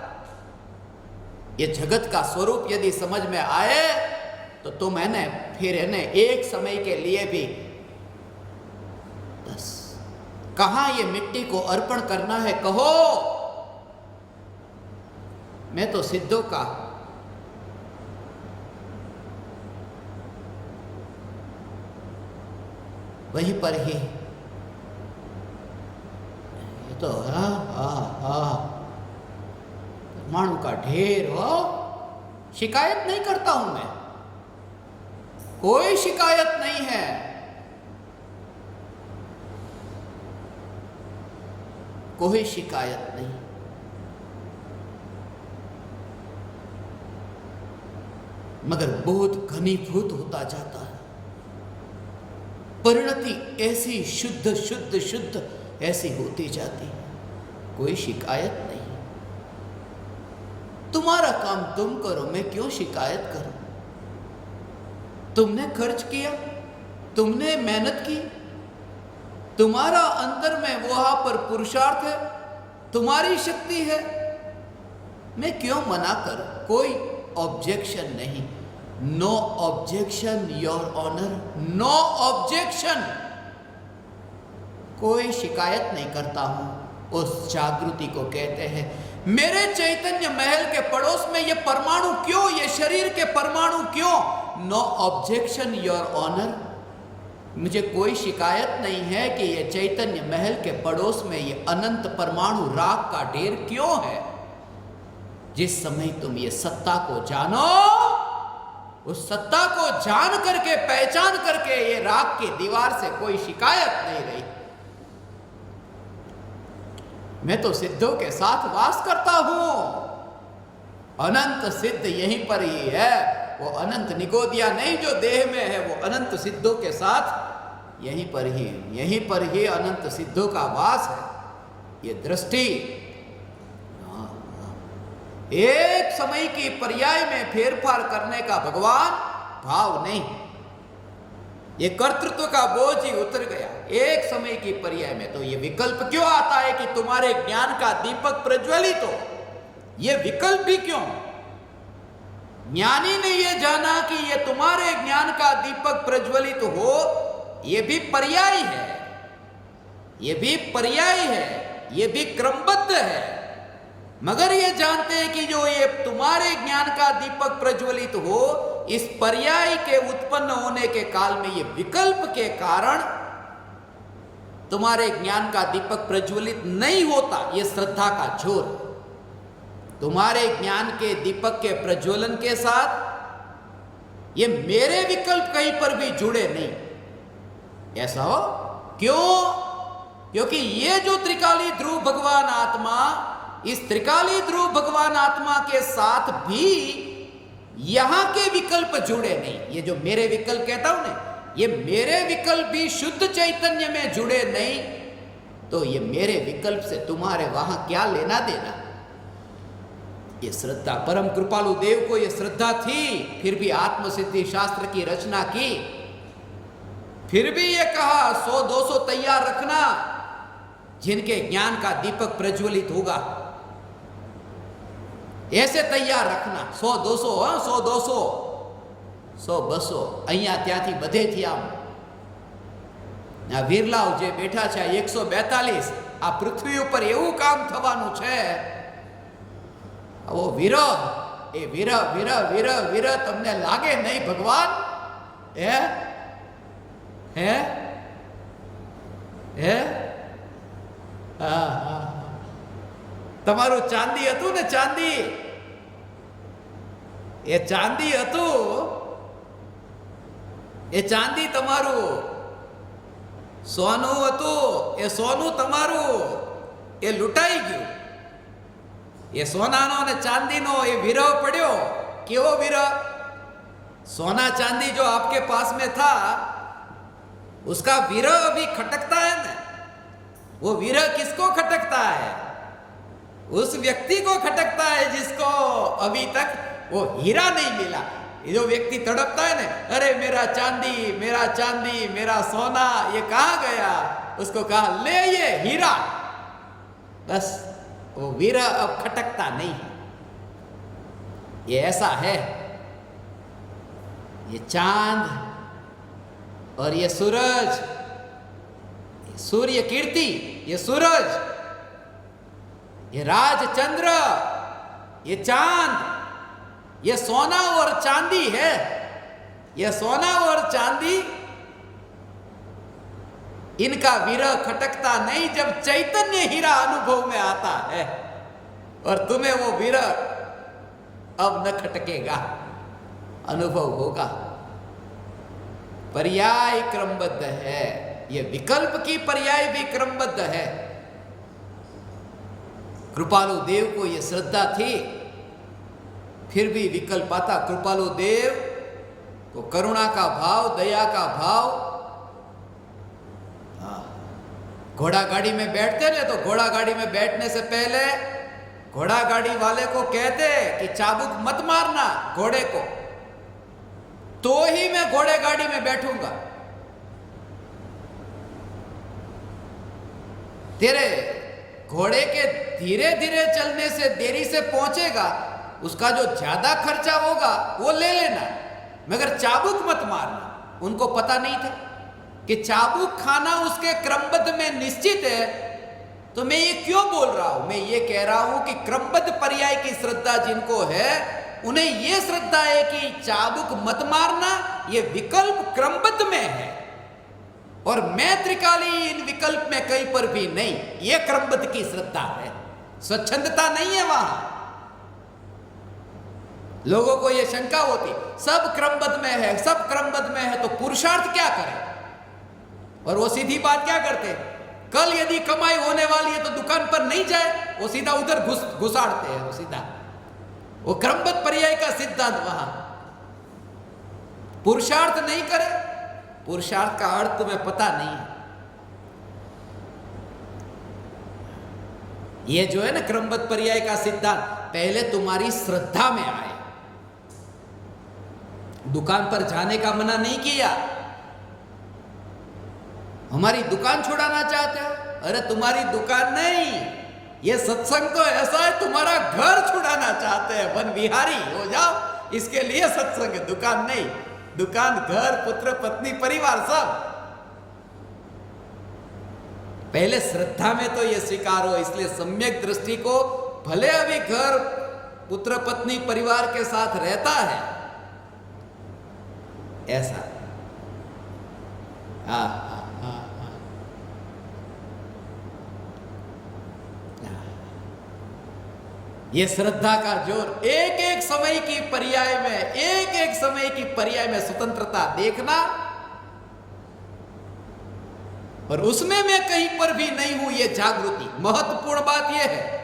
Speaker 1: ये जगत का स्वरूप यदि समझ में आए तो तुम है न फिर है न एक समय के लिए भी बस कहां ये मिट्टी को अर्पण करना है कहो। मैं तो सिद्धों का वहीं पर ही ये तो परमाणु का ढेर हो, शिकायत नहीं करता हूं मैं, कोई शिकायत नहीं है। कोई शिकायत नहीं। मगर बहुत घनीभूत होता जाता है। परिणति ऐसी शुद्ध शुद्ध शुद्ध ऐसी होती जाती है, कोई शिकायत नहीं। तुम्हारा काम तुम करो, मैं क्यों शिकायत करूं। तुमने खर्च किया, तुमने मेहनत की, तुम्हारा अंतर में वहां पर पुरुषार्थ है, तुम्हारी शक्ति है, मैं क्यों मना करूं। कोई ऑब्जेक्शन नहीं। No objection your honour, no objection. कोई शिकायत नहीं करता हूं। उस जागृति को कहते हैं। मेरे चैतन्य महल के पड़ोस में ये परमाणु क्यों, ये शरीर के परमाणु क्यों। No objection your honour. मुझे कोई शिकायत नहीं है कि ये चैतन्य महल के पड़ोस में ये अनंत परमाणु राख का ढेर क्यों है। जिस समय तुम ये सत्ता को जानो, उस सत्ता को जान करके पहचान करके ये राख की दीवार से कोई शिकायत नहीं रही। मैं तो सिद्धों के साथ वास करता हूं। अनंत सिद्ध यहीं पर ही है। वो अनंत निगोदिया नहीं जो देह में है, वो अनंत सिद्धों के साथ यहीं पर ही अनंत सिद्धों का वास है। ये दृष्टि एक समय की पर्याय में फेरफार करने का भगवान भाव नहीं। ये कर्तृत्व का बोझ ही उतर गया एक समय की पर्याय में। तो ये विकल्प क्यों आता है कि तुम्हारे ज्ञान का दीपक प्रज्वलित हो। ये विकल्प भी क्यों। ज्ञानी ने ये जाना कि ये तुम्हारे ज्ञान का दीपक प्रज्वलित हो, ये भी पर्याय है, ये भी पर्याय है, ये भी क्रमबद्ध है। मगर ये जानते हैं कि जो ये तुम्हारे ज्ञान का दीपक प्रज्वलित हो, इस पर्याय के उत्पन्न होने के काल में ये विकल्प के कारण तुम्हारे ज्ञान का दीपक प्रज्वलित नहीं होता। ये श्रद्धा का जोर। तुम्हारे ज्ञान के दीपक के प्रज्वलन के साथ ये मेरे विकल्प कहीं पर भी जुड़े नहीं। ऐसा हो क्यों? क्योंकि ये जो त्रिकाली ध्रुव भगवान आत्मा, इस त्रिकाली ध्रुव भगवान आत्मा के साथ भी यहां के विकल्प जुड़े नहीं। ये जो मेरे विकल्प कहता हूं ना, ये मेरे विकल्प भी शुद्ध चैतन्य में जुड़े नहीं। तो ये मेरे विकल्प से तुम्हारे वहां क्या लेना देना। ये श्रद्धा, परम कृपालु देव को ये श्रद्धा थी, फिर भी आत्मसिद्धि शास्त्र की रचना की। फिर भी ये कहा 100-200 तैयार रखना, जिनके ज्ञान का दीपक प्रज्वलित होगा। ऐसे तैयार रखना 100-200, 100-200, 100-200 અહીંયા ત્યાંથી બધેથી આમ આ વિરલાઓ જે બેઠા છે 142 આ પૃથ્વી ઉપર એવું કામ થવાનું છે આવો વિરહ એ વિરહ વિરહ વિરહ વિરહ તમને લાગે નહીં ભગવાન હે હે હે હા હા તમારું ચાંદી હતું ને ચાંદી એ ચાંદી હતું એ ચાંદી તમારું સોનું હતું એ સોનું તમારું એ લૂંટાઈ ગયું ये सोनानो ने चांदीनो ये विरह पड़ियो केवो विरह सोना चांदी जो आपके पास में था उसका विरह अभी खटकता है ना वो विरह किसको खटकता है उस व्यक्ति को खटकता है जिसको अभी तक वो हीरा नहीं मिला ये जो व्यक्ति तड़पता है ना अरे मेरा चांदी मेरा सोना ये कहाँ गया उसको कहा ले ये हीरा बस वो विरह अब खटकता नहीं है ये ऐसा है ये चांद और ये सूरज सूर्य कीर्ति ये सूरज ये राजचंद्र ये चांद ये सोना और चांदी है ये सोना और चांदी इनका विरह खटकता नहीं जब चैतन्य हीरा अनुभव में आता है और तुम्हें वो विरह अब न खटकेगा अनुभव होगा पर्याय क्रमबद्ध है ये विकल्प की पर्याय भी क्रमबद्ध है कृपालु देव को ये श्रद्धा थी फिर भी विकल्प आता कृपालु देव को करुणा का भाव दया का भाव घोड़ा गाड़ी में बैठते ना तो घोड़ा गाड़ी में बैठने से पहले घोड़ा गाड़ी वाले को कहते कि चाबुक मत मारना घोड़े को तो ही मैं घोड़े गाड़ी में बैठूंगा तेरे घोड़े के धीरे धीरे चलने से देरी से पहुंचेगा उसका जो ज्यादा खर्चा होगा वो ले लेना मगर चाबुक मत मारना उनको पता नहीं था कि चाबुक खाना उसके क्रमबद्ध में निश्चित है तो मैं ये क्यों बोल रहा हूं मैं ये कह रहा हूं कि क्रमबद्ध पर्याय की श्रद्धा जिनको है उन्हें ये श्रद्धा है कि चाबुक मत मारना ये विकल्प क्रमबद्ध में है और मैं त्रिकाली इन विकल्प में कहीं पर भी नहीं ये क्रमबद्ध की श्रद्धा है स्वच्छंदता नहीं है वहां लोगों को ये शंका होती सब क्रमबद्ध में है सब क्रमबद्ध में है तो पुरुषार्थ क्या करें और वो सीधी बात क्या करते कल यदि कमाई होने वाली है तो दुकान पर नहीं जाए वो सीधा उधर घुसाड़ते हैं वो सीधा वो क्रमबद्ध पर्याय का सिद्धांत वहां पुरुषार्थ नहीं करे पुरुषार्थ का अर्थ तुम्हें पता नहीं है ये जो है ना क्रमबद्ध पर्याय का सिद्धांत पहले तुम्हारी श्रद्धा में आए दुकान पर जाने का मना नहीं किया हमारी दुकान छुड़ाना चाहते हो अरे तुम्हारी दुकान नहीं ये सत्संग तो ऐसा है तुम्हारा घर छुड़ाना चाहते हैं वन विहारी हो जाओ इसके लिए सत्संग दुकान नहीं दुकान घर पुत्र पत्नी परिवार सब पहले श्रद्धा में तो ये स्वीकार हो इसलिए सम्यक दृष्टि को भले अभी घर पुत्र पत्नी परिवार के साथ रहता है ऐसा हाँ ये श्रद्धा का जोर एक एक समय की पर्याय में एक एक समय की पर्याय में स्वतंत्रता देखना और उसमें मैं कहीं पर भी नहीं हूं ये जागृति महत्वपूर्ण बात यह है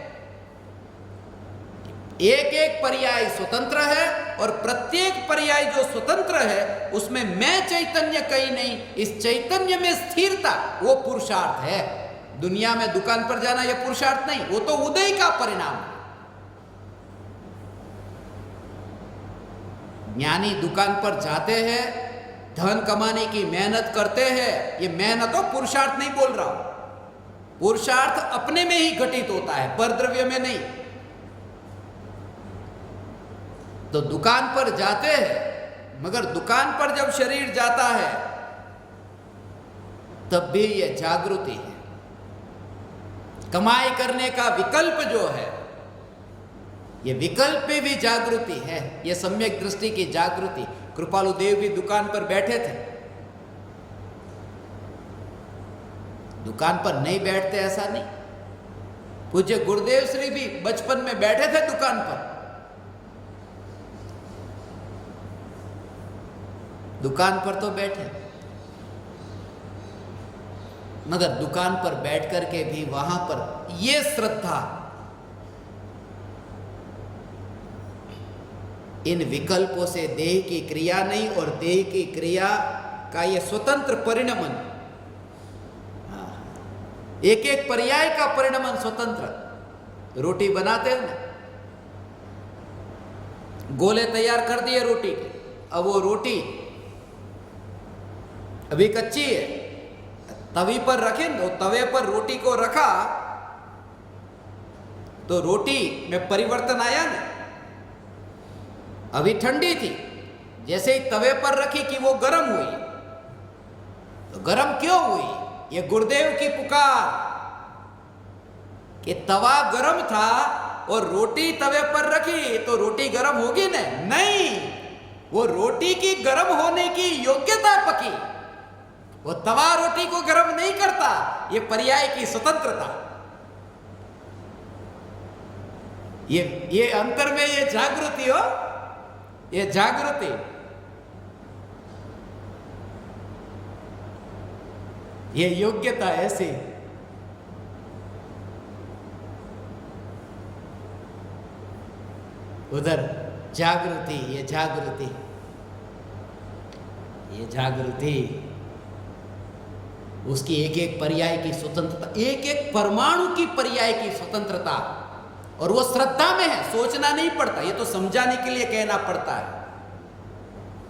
Speaker 1: एक एक पर्याय स्वतंत्र है और प्रत्येक पर्याय जो स्वतंत्र है उसमें मैं चैतन्य कहीं नहीं इस चैतन्य में स्थिरता वो पुरुषार्थ है दुनिया में दुकान पर जाना यह पुरुषार्थ नहीं वो तो उदय का परिणाम है ज्ञानी दुकान पर जाते हैं धन कमाने की मेहनत करते हैं ये मेहनत हो पुरुषार्थ नहीं बोल रहा हूं पुरुषार्थ अपने में ही घटित होता है पर द्रव्य में नहीं तो दुकान पर जाते हैं मगर दुकान पर जब शरीर जाता है तब भी यह जागृति है। कमाई करने का विकल्प जो है, ये विकल्प में भी जागृति है, ये सम्यक दृष्टि की जागृति। कृपालु देव भी दुकान पर बैठे थे, दुकान पर नहीं बैठते ऐसा नहीं। पूज्य गुरुदेव श्री भी बचपन में बैठे थे दुकान पर, दुकान पर तो बैठे, मगर दुकान पर बैठ करके भी वहां पर ये श्रद्धा इन विकल्पों से देह की क्रिया नहीं, और देह की क्रिया का ये स्वतंत्र परिणमन, एक एक पर्याय का परिणमन स्वतंत्र। रोटी बनाते हैं ना, गोले तैयार कर दिए रोटी के, अब वो रोटी अभी कच्ची है, तवी पर रखे, तो तवे पर रोटी को रखा तो रोटी में परिवर्तन आया ना। अभी ठंडी थी, जैसे ही तवे पर रखी कि वो गर्म हुई। तो गर्म क्यों हुई? ये गुरुदेव की पुकार कि तवा गर्म था और रोटी तवे पर रखी तो रोटी गर्म होगी ना? नहीं, वो रोटी की गर्म होने की योग्यता पकी, वो तवा रोटी को गर्म नहीं करता। ये पर्याय की स्वतंत्रता, ये अंतर में ये जागृति हो, ये जागृति। ये योग्यता ऐसी। उधर जागृति, ये जागृति, ये जागृति, उसकी एक एक पर्याय की स्वतंत्रता, एक एक परमाणु की पर्याय की स्वतंत्रता, और वो श्रद्धा में है, सोचना नहीं पड़ता। ये तो समझाने के लिए कहना पड़ता है।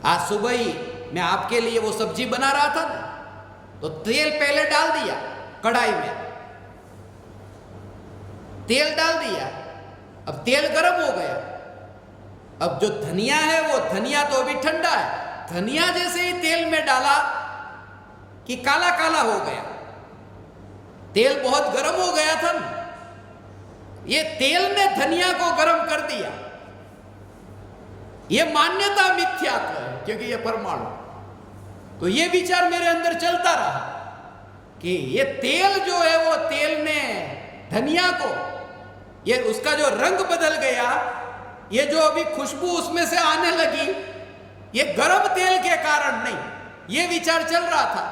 Speaker 1: आज सुबह ही मैं आपके लिए वो सब्जी बना रहा था ना, तो तेल पहले डाल दिया कढ़ाई में, तेल डाल दिया, अब तेल गर्म हो गया। अब जो धनिया है, वो धनिया तो अभी ठंडा है, धनिया जैसे ही तेल में डाला कि काला काला हो गया। तेल बहुत गर्म हो गया था ना, ये तेल ने धनिया को गर्म कर दिया। ये मान्यता मिथ्यात्व है, क्योंकि ये परमाणु। तो ये विचार मेरे अंदर चलता रहा कि ये तेल जो है, वो तेल ने धनिया को, ये उसका जो रंग बदल गया, ये जो अभी खुशबू उसमें से आने लगी, ये गर्म तेल के कारण नहीं। ये विचार चल रहा था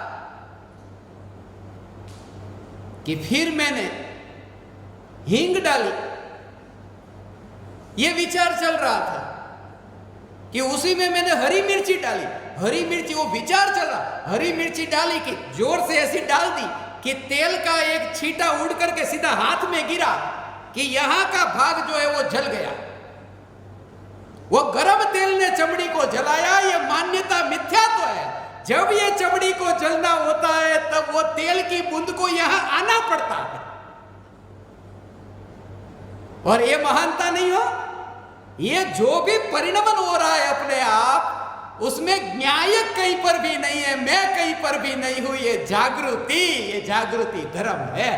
Speaker 1: कि फिर मैंने हींग डाली। ये विचार चल रहा था कि उसी में मैंने हरी मिर्ची डाली, हरी मिर्ची, वो विचार चल रहा, हरी मिर्ची डाली कि जोर से ऐसी डाल दी कि तेल का एक छींटा उड़ करके सीधा हाथ में गिरा कि यहां का भाग जो है वो जल गया। वो गर्म तेल ने चमड़ी को जलाया। ये मान्यता मिथ्या तो है। जब ये चमड़ी को जलना होता है, तब वो तेल की बूंद को यहां आना पड़ता है। और ये महानता नहीं हो, ये जो भी परिणमन हो रहा है अपने आप, उसमें न्याय कहीं पर भी नहीं है, मैं कहीं पर भी नहीं हूं। ये जागृति धर्म है।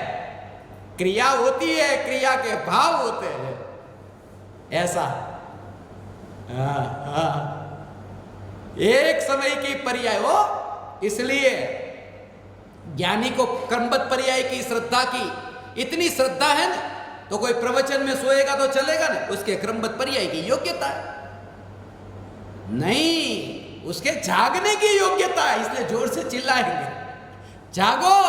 Speaker 1: क्रिया होती है, क्रिया के भाव होते हैं, ऐसा। एक समय की पर्याय हो, इसलिए ज्ञानी को क्रमबद्ध पर्याय की श्रद्धा की इतनी श्रद्धा है ना, तो कोई प्रवचन में सोएगा तो चलेगा ना, उसके क्रमबद्ध पर्याय की योग्यता है नहीं, उसके जागने की योग्यता है। इसलिए जोर से चिल्लाएंगे, जागो,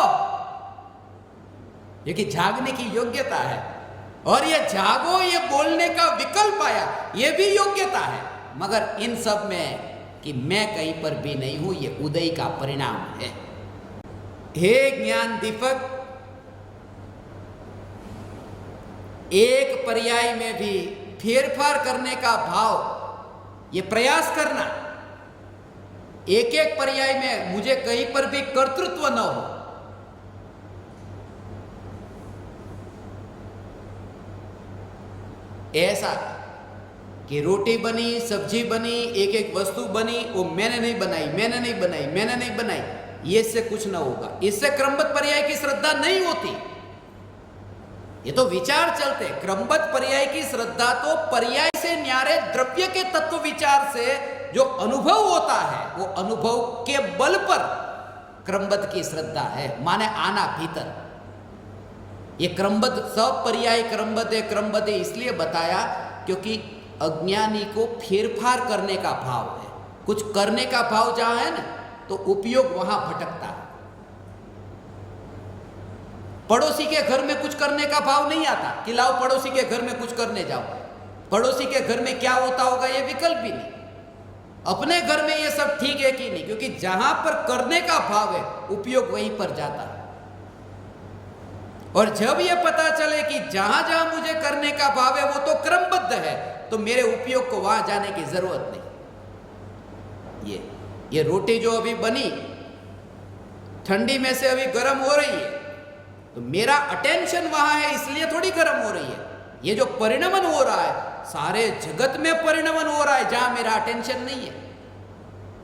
Speaker 1: ये कि जागने की योग्यता है। और ये जागो, ये बोलने का विकल्प आया, ये भी योग्यता है। मगर इन सब में कि मैं कहीं पर भी नहीं हूं, ये उदय का परिणाम है। हे ज्ञान दीपक, एक पर्याय में भी फेरफार करने का भाव, ये प्रयास करना, एक एक पर्याय में मुझे कहीं पर भी कर्तृत्व न हो। ऐसा कि रोटी बनी, सब्जी बनी, एक एक वस्तु बनी, वो मैंने नहीं बनाई, मैंने नहीं बनाई, मैंने नहीं बनाई, ये इससे कुछ ना होगा, इससे क्रमबद्ध पर्याय की श्रद्धा नहीं होती। ये तो विचार चलते। क्रमबद्ध पर्याय की श्रद्धा तो पर्याय से न्यारे द्रव्य के तत्व विचार से जो अनुभव होता है, वो अनुभव के बल पर क्रमबद्ध की श्रद्धा है, माने आना भीतर। ये क्रमबद्ध, सब पर्याय क्रमबद्ध है इसलिए बताया क्योंकि अज्ञानी को फेरफार करने का भाव है। कुछ करने का भाव जहां है ना, तो उपयोग वहां भटकता है। पड़ोसी के घर में कुछ करने का भाव नहीं आता कि लाओ पड़ोसी के घर में कुछ करने जाओ। पड़ोसी के घर में क्या होता होगा ये विकल्प भी नहीं। अपने घर में ये सब ठीक है कि नहीं, क्योंकि जहां पर करने का भाव है उपयोग वहीं पर जाता है। और जब ये पता चले कि जहां जहां मुझे करने का भाव है वो तो क्रमबद्ध है, तो मेरे उपयोग को वहां जाने की जरूरत नहीं। ये रोटी जो अभी बनी ठंडी में से अभी गर्म हो रही है, तो मेरा अटेंशन वहां है इसलिए थोड़ी गर्म हो रही है। ये जो परिणमन हो रहा है सारे जगत में परिणमन हो रहा है, जहां मेरा अटेंशन नहीं है,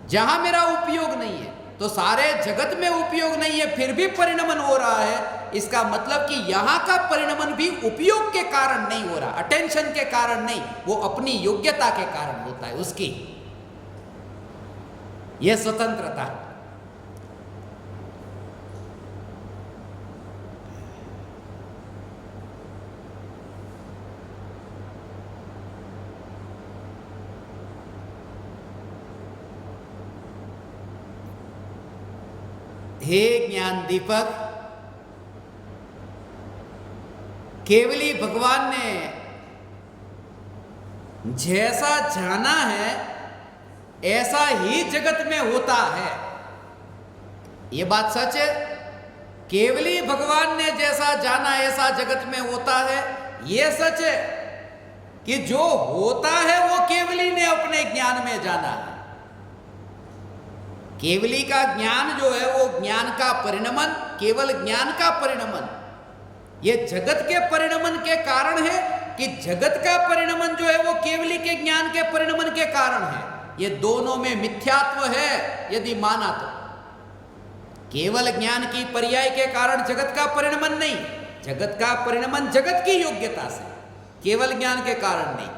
Speaker 1: जहां मेरा उपयोग नहीं है। तो सारे जगत में उपयोग नहीं है फिर भी परिणमन हो रहा है, इसका मतलब कि यहां का परिणमन भी उपयोग के कारण नहीं हो रहा, अटेंशन के कारण नहीं, वो अपनी योग्यता के कारण होता है उसकी। यह स्वतंत्रता। हे ज्ञान दीपक, केवली भगवान ने जैसा जाना है ऐसा ही जगत में होता है। ये बात सच है। केवली भगवान ने जैसा जाना ऐसा जगत में होता है, ये सच है कि जो होता है वो केवली ने अपने ज्ञान में जाना है। केवली का ज्ञान जो है वो ज्ञान का परिणमन, केवल ज्ञान का परिणमन, ये जगत के परिणमन के कारण है कि जगत का परिणमन जो है वो केवली के ज्ञान के परिणमन के कारण है। ये दोनों में मिथ्यात्व है यदि माना तो। केवल ज्ञान की पर्याय के कारण जगत का परिणमन नहीं, जगत का परिणमन जगत की योग्यता से, केवल ज्ञान के कारण नहीं।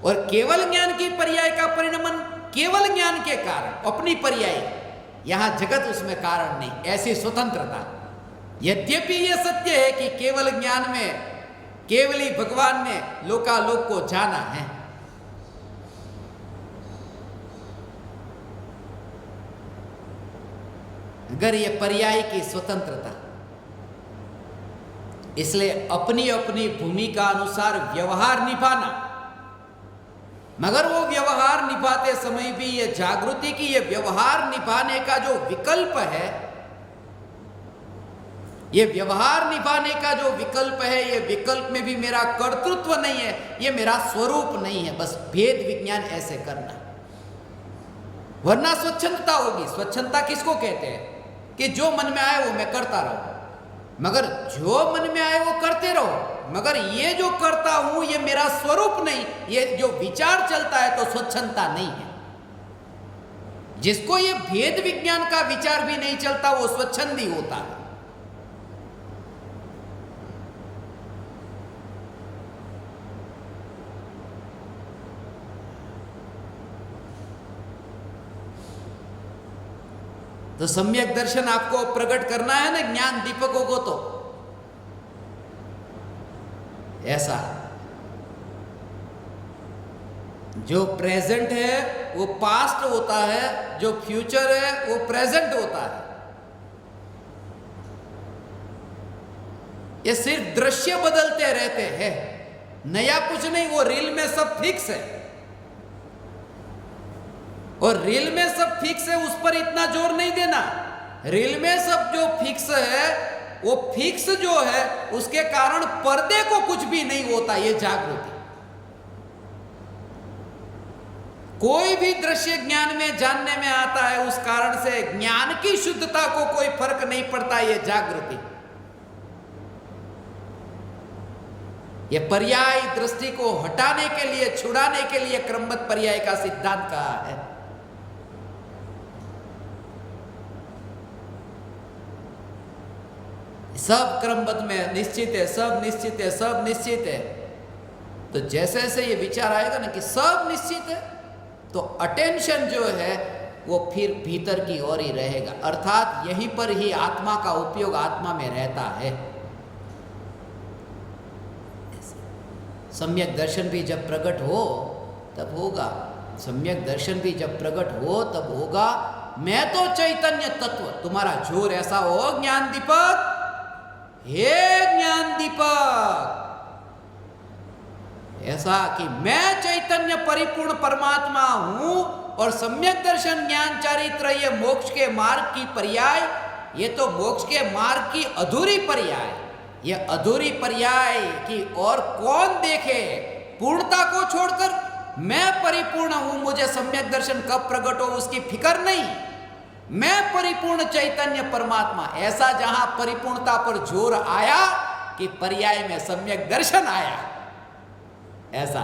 Speaker 1: और केवल ज्ञान की पर्याय का परिणमन केवल ज्ञान के कारण, अपनी पर्याय, यहां जगत उसमें कारण नहीं, ऐसी स्वतंत्रता। यद्यपि यह सत्य है कि केवल ज्ञान में केवली भगवान ने लोकालोक को जाना है। अगर ये पर्याय की स्वतंत्रता, इसलिए अपनी अपनी भूमिका अनुसार व्यवहार निभाना, मगर वो व्यवहार निभाते समय भी ये जागृति की ये व्यवहार निभाने का जो विकल्प है, ये व्यवहार निभाने का जो विकल्प है, ये विकल्प में भी मेरा कर्तृत्व नहीं है, ये मेरा स्वरूप नहीं है, बस भेद विज्ञान ऐसे करना। वरना स्वच्छंदता होगी। स्वच्छंदता किसको कहते हैं? कि जो मन में आए वो मैं करता रहूं, मगर जो मन में आए वो करते रहो, मगर ये जो करता हूं ये मेरा स्वरूप नहीं, ये जो विचार चलता है तो स्वच्छंदता नहीं है। जिसको ये भेद विज्ञान का विचार भी नहीं चलता वो स्वच्छंदी होता है। तो सम्यक दर्शन आपको प्रकट करना है ना ज्ञान दीपकों को, तो ऐसा जो प्रेजेंट है वो पास्ट होता है, जो फ्यूचर है वो प्रेजेंट होता है। ये सिर्फ दृश्य बदलते रहते हैं, नया कुछ नहीं। वो रील में सब फिक्स है, और रील में सब फिक्स है उस पर इतना जोर नहीं देना। रील में सब जो फिक्स है वो फिक्स जो है उसके कारण पर्दे को कुछ भी नहीं होता। ये जागृति, कोई भी दृश्य ज्ञान में जानने में आता है, उस कारण से ज्ञान की शुद्धता को कोई फर्क नहीं पड़ता। ये जागृति, ये पर्याय दृष्टि को हटाने के लिए, छुड़ाने के लिए क्रमबद्ध पर्याय का सिद्धांत कहा है। सब क्रमबद्ध में निश्चित है, सब निश्चित है, सब निश्चित है। तो जैसे जैसे ये विचार आएगा ना कि सब निश्चित है, तो अटेंशन जो है वो फिर भीतर की ओर ही रहेगा, अर्थात यहीं पर ही आत्मा का उपयोग आत्मा में रहता है। सम्यक दर्शन भी जब प्रकट हो तब होगा, सम्यक दर्शन भी जब प्रकट हो तब होगा। मैं तो चैतन्य तत्व, तुम्हारा जोर ऐसा हो ज्ञान दीपक, हे ज्ञान दीपक, ऐसा कि मैं चैतन्य परिपूर्ण परमात्मा हूं और सम्यक दर्शन ज्ञान चारित्र ये मोक्ष के मार्ग की पर्याय, ये तो मोक्ष के मार्ग की अधूरी पर्याय, ये अधूरी पर्याय की और कौन देखे। पूर्णता को छोड़कर मैं परिपूर्ण हूं, मुझे सम्यक दर्शन कब प्रकट हो उसकी फिक्र नहीं, मैं परिपूर्ण चैतन्य परमात्मा, ऐसा जहां परिपूर्णता पर जोर आया कि पर्याय में सम्यक दर्शन आया। ऐसा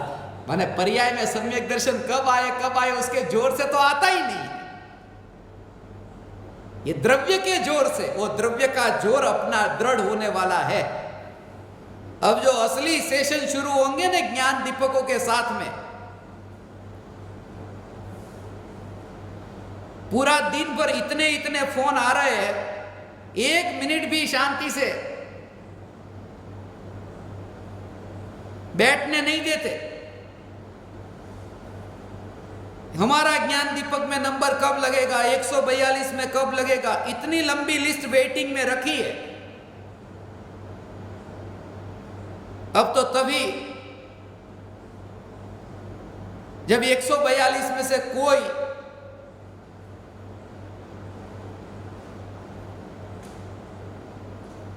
Speaker 1: माने पर्याय में सम्यक दर्शन कब आए उसके जोर से तो आता ही नहीं, ये द्रव्य के जोर से, वो द्रव्य का जोर अपना दृढ़ होने वाला है। अब जो असली सेशन शुरू होंगे ना ज्ञान दीपकों के साथ में, पूरा दिन भर इतने इतने फोन आ रहे हैं, एक मिनट भी शांति से बैठने नहीं देते। हमारा ज्ञान दीपक में नंबर कब लगेगा, 142 में कब लगेगा, इतनी लंबी लिस्ट वेटिंग में रखी है। अब तो तभी जब 142 में से कोई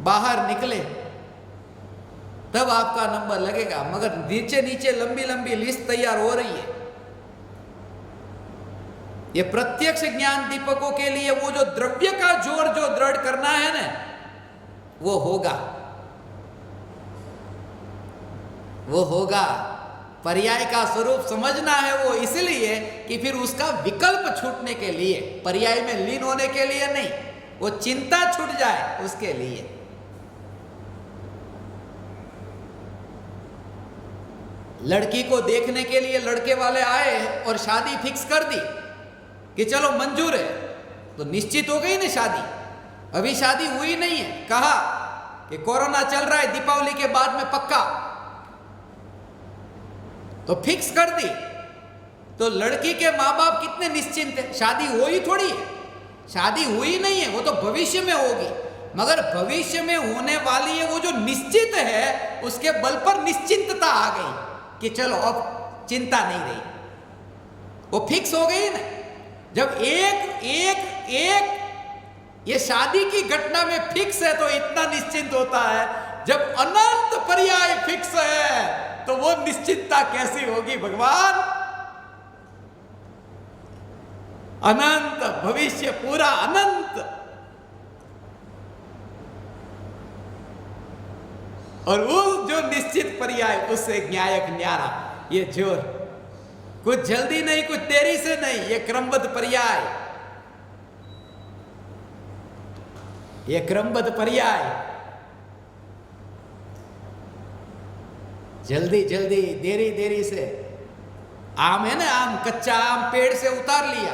Speaker 1: बाहर निकले तब आपका नंबर लगेगा, मगर नीचे नीचे लंबी लंबी लिस्ट तैयार हो रही है। ये प्रत्यक्ष ज्ञान दीपकों के लिए वो जो द्रव्य का जोर जो दृढ़ करना है ना, वो होगा, वो होगा। पर्याय का स्वरूप समझना है वो इसलिए कि फिर उसका विकल्प छूटने के लिए, पर्याय में लीन होने के लिए नहीं, वो चिंता छूट जाए उसके लिए। लड़की को देखने के लिए लड़के वाले आए और शादी फिक्स कर दी कि चलो मंजूर है, तो निश्चित हो गई ना शादी। अभी शादी हुई नहीं है, कहा कि कोरोना चल रहा है, दीपावली के बाद में पक्का, तो फिक्स कर दी। तो लड़की के माँ बाप कितने निश्चिंत है, शादी हुई थोड़ी है, शादी हुई नहीं है, वो तो भविष्य में होगी, मगर भविष्य में होने वाली है वो जो निश्चित है, उसके बल पर निश्चिंतता आ गई कि चलो अब चिंता नहीं रही, वो फिक्स हो गई ना। जब एक एक एक ये शादी की घटना में फिक्स है तो इतना निश्चिंत होता है, जब अनंत पर्याय फिक्स है तो वो निश्चितता कैसी होगी भगवान। अनंत भविष्य पूरा अनंत, और वो जो निश्चित पर्याय उससे न्यायक न्यारा, ये जोर कुछ जल्दी नहीं कुछ देरी से नहीं, ये क्रमबद्ध पर्याय, ये क्रमबद्ध पर्याय। जल्दी जल्दी देरी देरी से, आम है ना, आम कच्चा आम पेड़ से उतार लिया,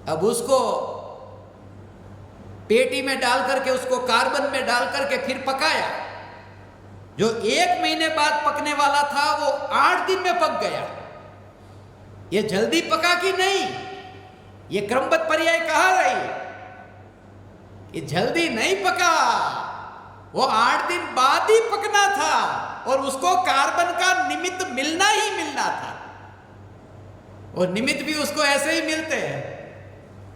Speaker 1: अब उसको पेटी में डाल करके उसको कार्बन में डाल करके फिर पकाया, जो 1 महीने बाद पकने वाला था वो 8 दिन में पक गया। ये जल्दी पका कि नहीं, ये क्रमबद्ध पर्याय कहा रही, ये जल्दी नहीं पका, वो 8 दिन बाद ही पकना था और उसको कार्बन का निमित्त मिलना ही मिलना था, और निमित्त भी उसको ऐसे ही मिलते हैं।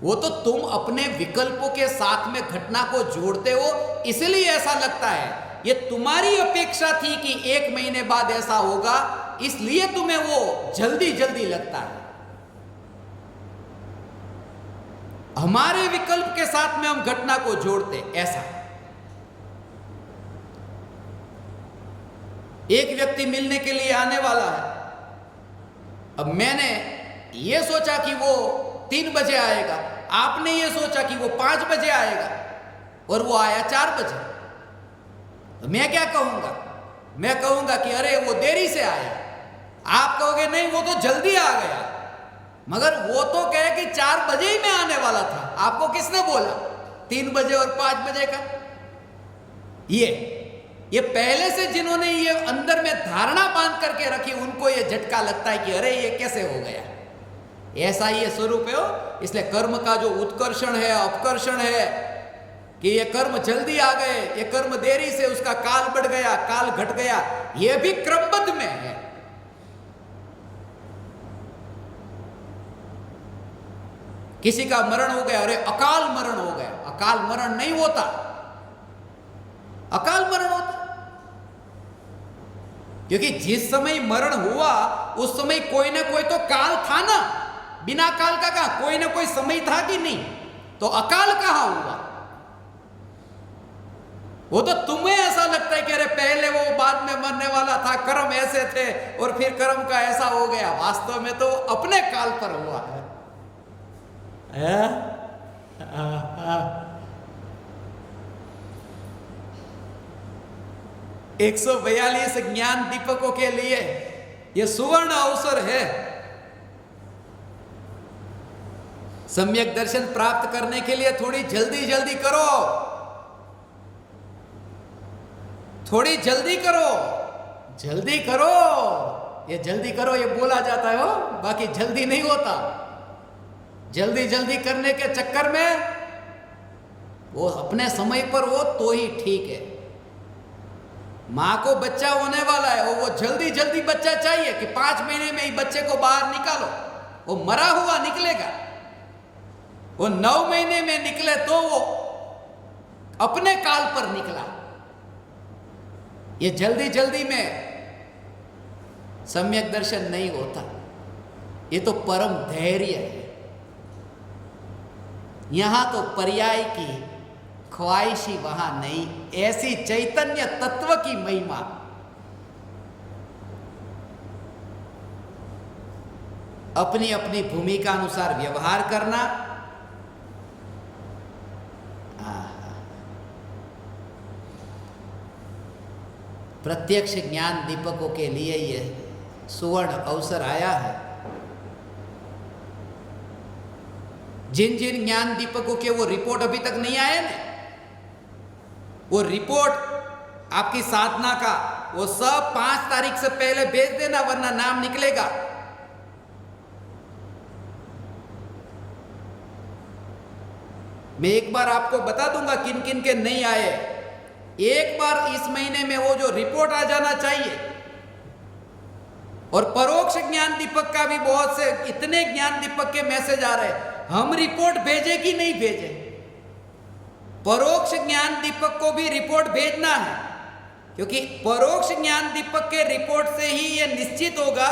Speaker 1: वो तो तुम अपने विकल्पों के साथ में घटना को जोड़ते हो, इसलिए ऐसा लगता है। ये तुम्हारी अपेक्षा थी कि 1 महीने बाद ऐसा होगा, इसलिए तुम्हें वो जल्दी जल्दी लगता है। हमारे विकल्प के साथ में हम घटना को जोड़ते, ऐसा। एक व्यक्ति मिलने के लिए आने वाला है, अब मैंने ये सोचा कि वो 3 बजे आएगा, आपने ये सोचा कि वो 5 बजे आएगा, और वो आया 4 बजे, तो मैं क्या कहूंगा? मैं कहूंगा कि अरे वो देरी से आया। आप कहोगे नहीं वो तो जल्दी आ गया, मगर वो तो कहे कि 4 बजे ही मैं आने वाला था। आपको किसने बोला 3 बजे और 5 बजे का? ये पहले से जिन्होंने ये अंदर में धारणा बांध करके रखी, उनको ये झटका लगता है कि अरे ये कैसे हो गया। ऐसा ही ये स्वरूप है हो। इसलिए कर्म का जो उत्कर्षण है, अपकर्षण है, कि ये कर्म जल्दी आ गए, ये कर्म देरी से, उसका काल बढ़ गया, काल घट गया, ये भी क्रमबद्ध में है। किसी का मरण हो गया, अरे अकाल मरण हो गया। अकाल मरण नहीं होता, अकाल मरण होता, क्योंकि जिस समय मरण हुआ उस समय कोई ना कोई तो काल था ना। बिना काल का कहां, कोई ना कोई समय था कि नहीं? तो अकाल कहां हुआ? वो तो तुम्हें ऐसा लगता है कि अरे पहले वो बाद में मरने वाला था, कर्म ऐसे थे और फिर कर्म का ऐसा हो गया। वास्तव में तो अपने काल पर हुआ है। 142 ज्ञान दीपकों के लिए यह सुवर्ण अवसर है। सम्यक दर्शन प्राप्त करने के लिए थोड़ी जल्दी जल्दी करो, थोड़ी जल्दी करो, जल्दी करो। ये जल्दी करो ये बोला जाता है हो, बाकी जल्दी नहीं होता। जल्दी जल्दी करने के चक्कर में वो अपने समय पर हो तो ही ठीक है। मां को बच्चा होने वाला है, वो जल्दी जल्दी बच्चा चाहिए कि 5 महीने में ही बच्चे को बाहर निकालो। वो मरा हुआ निकलेगा, वो 9 महीने में निकले तो वो अपने काल पर निकला। ये जल्दी जल्दी में सम्यक दर्शन नहीं होता। ये तो परम धैर्य है। यहां तो पर्याय की ख्वाहिशी वहां नहीं, ऐसी चैतन्य तत्व की महिमा। अपनी अपनी भूमिका अनुसार व्यवहार करना। प्रत्यक्ष ज्ञान दीपकों के लिए यह सुवर्ण अवसर आया है। जिन जिन ज्ञान दीपकों के वो रिपोर्ट अभी तक नहीं आए ना, वो रिपोर्ट आपकी साधना का वो सब 5 तारीख से पहले भेज देना, वरना नाम निकलेगा। मैं एक बार आपको बता दूंगा किन किन के नहीं आए। एक बार इस महीने में वो जो रिपोर्ट आ जाना चाहिए। और परोक्ष ज्ञान दीपक का भी बहुत से इतने ज्ञान दीपक के मैसेज आ रहे हैं, हम रिपोर्ट भेजे कि नहीं भेजे। परोक्ष ज्ञान दीपक को भी रिपोर्ट भेजना है, क्योंकि परोक्ष ज्ञान दीपक के रिपोर्ट से ही यह निश्चित होगा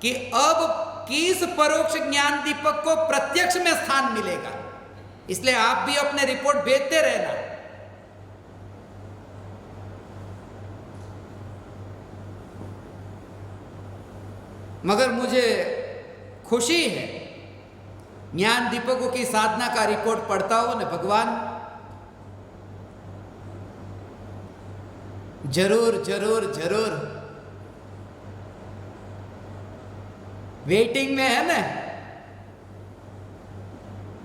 Speaker 1: कि अब किस परोक्ष ज्ञान दीपक को प्रत्यक्ष में स्थान मिलेगा। इसलिए आप भी अपने रिपोर्ट भेजते रहना। मगर मुझे खुशी है, ज्ञान दीपकों की साधना का रिपोर्ट पढ़ता हूं ना, भगवान जरूर जरूर जरूर वेटिंग में है ना।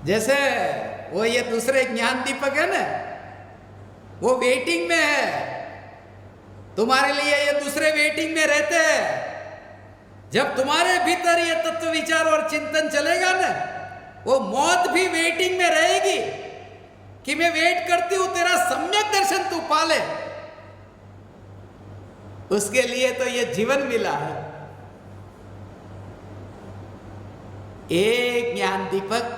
Speaker 1: जैसे वो ये दूसरे ज्ञान दीपक है ना, वो वेटिंग में है। तुम्हारे लिए ये दूसरे वेटिंग में रहते हैं। जब तुम्हारे भीतर ये तत्व विचार और चिंतन चलेगा ना, वो मौत भी वेटिंग में रहेगी कि मैं वेट करती हूं तेरा सम्यक दर्शन तू पाले। उसके लिए तो ये जीवन मिला है। एक ज्ञान दीपक,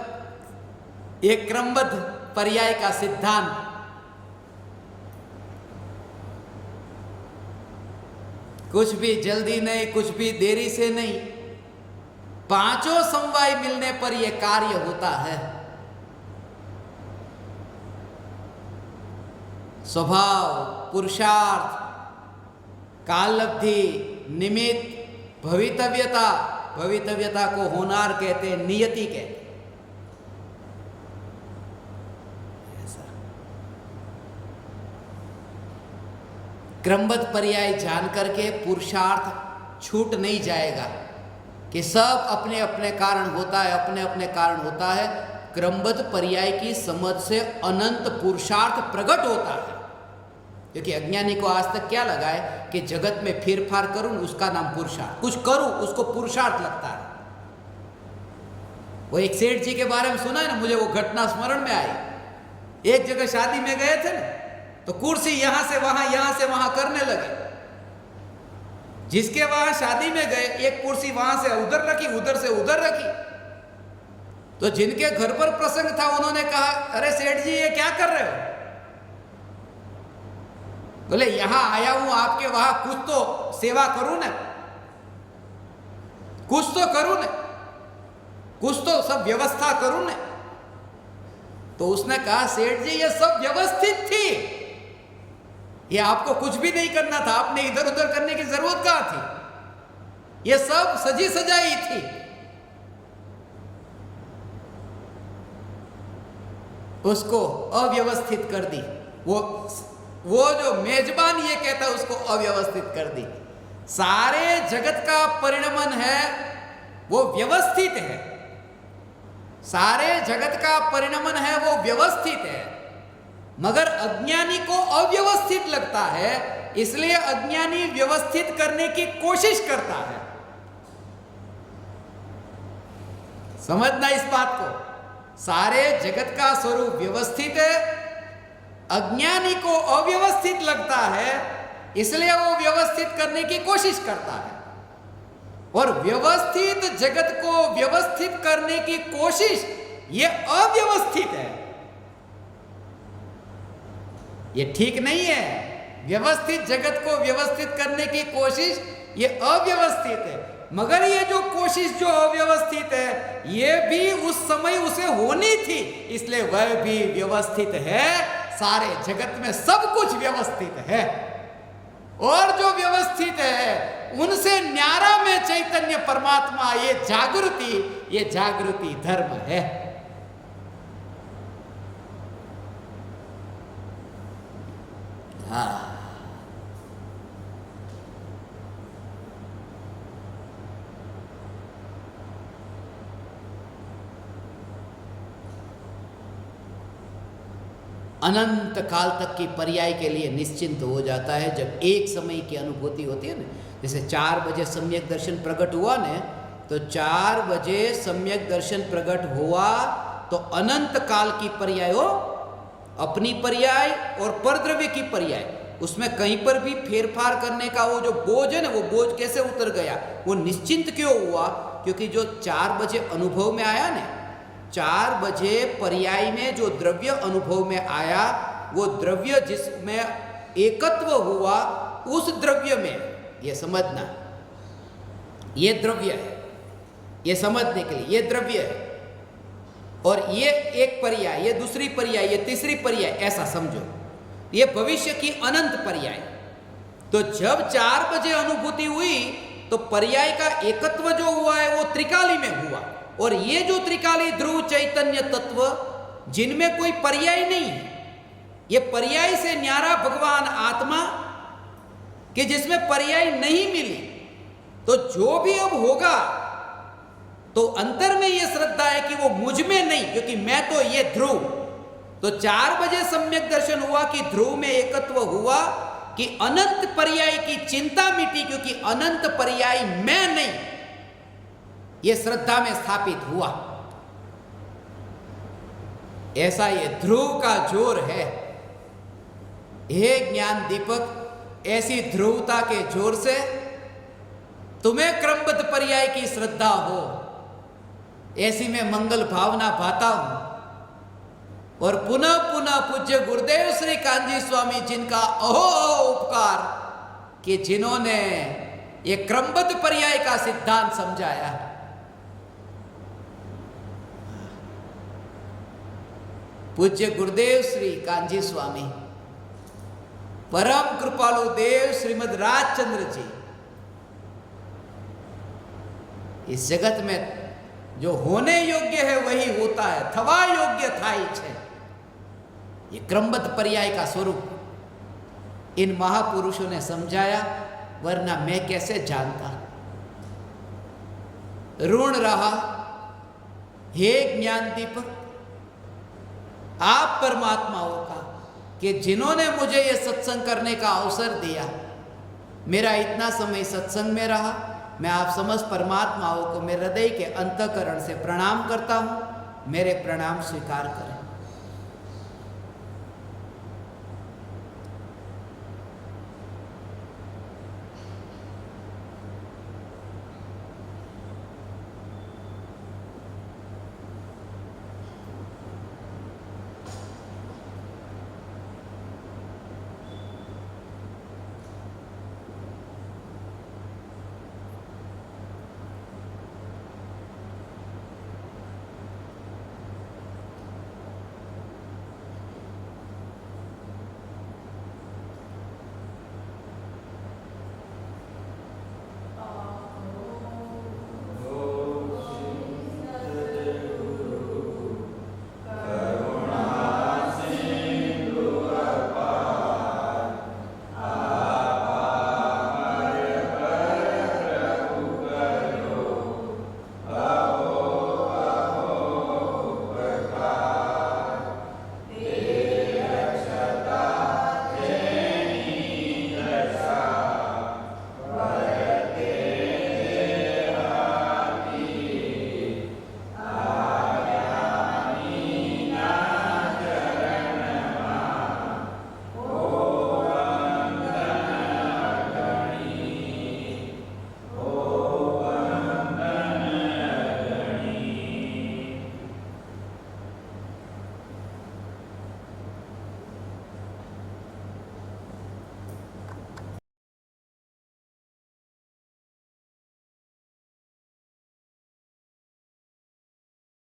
Speaker 1: एक क्रमबद्ध पर्याय का सिद्धांत। कुछ भी जल्दी नहीं, कुछ भी देरी से नहीं, 5 समवाय मिलने पर यह कार्य होता है। स्वभाव, पुरुषार्थ, कालब्धि, निमित्त, भवितव्यता। भवितव्यता को होनार कहते हैं, नियति कहते हैं। ऐसा क्रमबद्ध पर्याय जान करके पुरुषार्थ छूट नहीं जाएगा कि सब अपने अपने कारण होता है, अपने अपने कारण होता है। क्रमबद्ध पर्याय की समझ से अनंत पुरुषार्थ प्रकट होता है। क्योंकि अज्ञानी को आज तक क्या लगा है कि जगत में फेरफार करूं उसका नाम पुरुषार्थ, कुछ करूं उसको पुरुषार्थ लगता है। वो एक सेठ जी के बारे में सुना है ना, मुझे वो घटना स्मरण में आई। एक जगह शादी में गए थे ना, तो कुर्सी यहां से वहां करने लगे। जिसके वहां शादी में गए, एक कुर्सी वहां से उधर रखी, उधर से उधर रखी। तो जिनके घर पर प्रसंग था उन्होंने कहा, अरे सेठ जी ये क्या कर रहे हो? बोले यहां आया हूं आपके वहां, कुछ तो सेवा करूं ना, कुछ तो करूं ना, कुछ तो सब व्यवस्था करूं ना। तो उसने कहा, सेठ जी ये सब व्यवस्थित थी, ये आपको कुछ भी नहीं करना था, आपने इधर उधर करने की जरूरत कहां थी, ये सब सजी सजाई थी। उसको अव्यवस्थित कर दी। वो जो मेजबान ये कहता है उसको अव्यवस्थित कर दी। सारे जगत का परिणमन है वो व्यवस्थित है, सारे जगत का परिणमन है वो व्यवस्थित है, मगर अज्ञानी को अव्यवस्थित लगता है, इसलिए अज्ञानी व्यवस्थित करने की कोशिश करता है। समझना इस बात को, सारे जगत का स्वरूप व्यवस्थित है, अज्ञानी को अव्यवस्थित लगता है, इसलिए वो व्यवस्थित करने की कोशिश करता है। और व्यवस्थित जगत को व्यवस्थित करने की कोशिश ये अव्यवस्थित है, ये ठीक नहीं है। व्यवस्थित जगत को व्यवस्थित करने की कोशिश ये अव्यवस्थित है, मगर ये जो कोशिश जो अव्यवस्थित है ये भी उस समय उसे होनी थी, इसलिए वह भी व्यवस्थित है। सारे जगत में सब कुछ व्यवस्थित है, और जो व्यवस्थित है उनसे न्यारा में चैतन्य परमात्मा, ये जागृति धर्म है। हाँ, अनंत काल तक की पर्याय के लिए निश्चिंत हो जाता है जब एक समय की अनुभूति होती है ना। जैसे 4 बजे सम्यक दर्शन प्रकट हुआ ने, तो 4 बजे सम्यक दर्शन प्रकट हुआ तो अनंत काल की पर्याय हो, अपनी पर्याय और परद्रव्य की पर्याय, उसमें कहीं पर भी फेरफार करने का वो जो बोझ है ना, वो बोझ कैसे उतर गया, वो निश्चिंत क्यों हुआ? क्योंकि जो 4 बजे अनुभव में आया ना, 4 बजे पर्याय में जो द्रव्य अनुभव में आया, वो द्रव्य जिसमें एकत्व हुआ, उस द्रव्य में, ये समझना, ये द्रव्य है, ये समझने के लिए ये द्रव्य है, और ये एक पर्याय, ये दूसरी पर्याय, ये तीसरी पर्याय, ऐसा समझो, ये भविष्य की अनंत पर्याय। तो जब 4 बजे अनुभूति हुई तो पर्याय का एकत्व जो हुआ है वो त्रिकाली में हुआ, और ये जो त्रिकाली ध्रुव चैतन्य तत्व जिनमें कोई पर्याय नहीं है, ये पर्याय से न्यारा भगवान आत्मा कि जिसमें पर्याय नहीं मिली, तो जो भी अब होगा तो अंतर में ये श्रद्धा है कि वो मुझ में नहीं, क्योंकि मैं तो ये ध्रुव। तो 4 बजे सम्यक दर्शन हुआ कि ध्रुव में एकत्व हुआ, कि अनंत पर्याय की चिंता मिटी, क्योंकि अनंत पर्याय मैं नहीं, ये श्रद्धा में स्थापित हुआ। ऐसा ये ध्रुव का जोर है। हे ज्ञान दीपक, ऐसी ध्रुवता के जोर से तुम्हें क्रमबद्ध पर्याय की श्रद्धा हो, ऐसी मैं मंगल भावना भाता हूं। और पुनः पुनः पूज्य गुरुदेव श्री कांजी स्वामी, जिनका अहो उपकार कि जिन्होंने ये क्रमबद्ध पर्याय का सिद्धांत समझाया। पूज्य गुरुदेव श्री कांजी स्वामी, परम कृपालु देव श्रीमद राजचंद्र जी, इस जगत में जो होने योग्य है वही होता है, थवा योग्य था ही छे, ये क्रमबद्ध पर्याय का स्वरूप। इन महापुरुषों ने समझाया, वरना मैं कैसे जानता। ऋण रहा। हे ज्ञान दीपक, आप परमात्माओं का, कि जिन्होंने मुझे ये सत्संग करने का अवसर दिया, मेरा इतना समय सत्संग में रहा, मैं आप समस्त परमात्माओं को मेरे हृदय के अंतःकरण से प्रणाम करता हूँ। मेरे प्रणाम स्वीकार करें।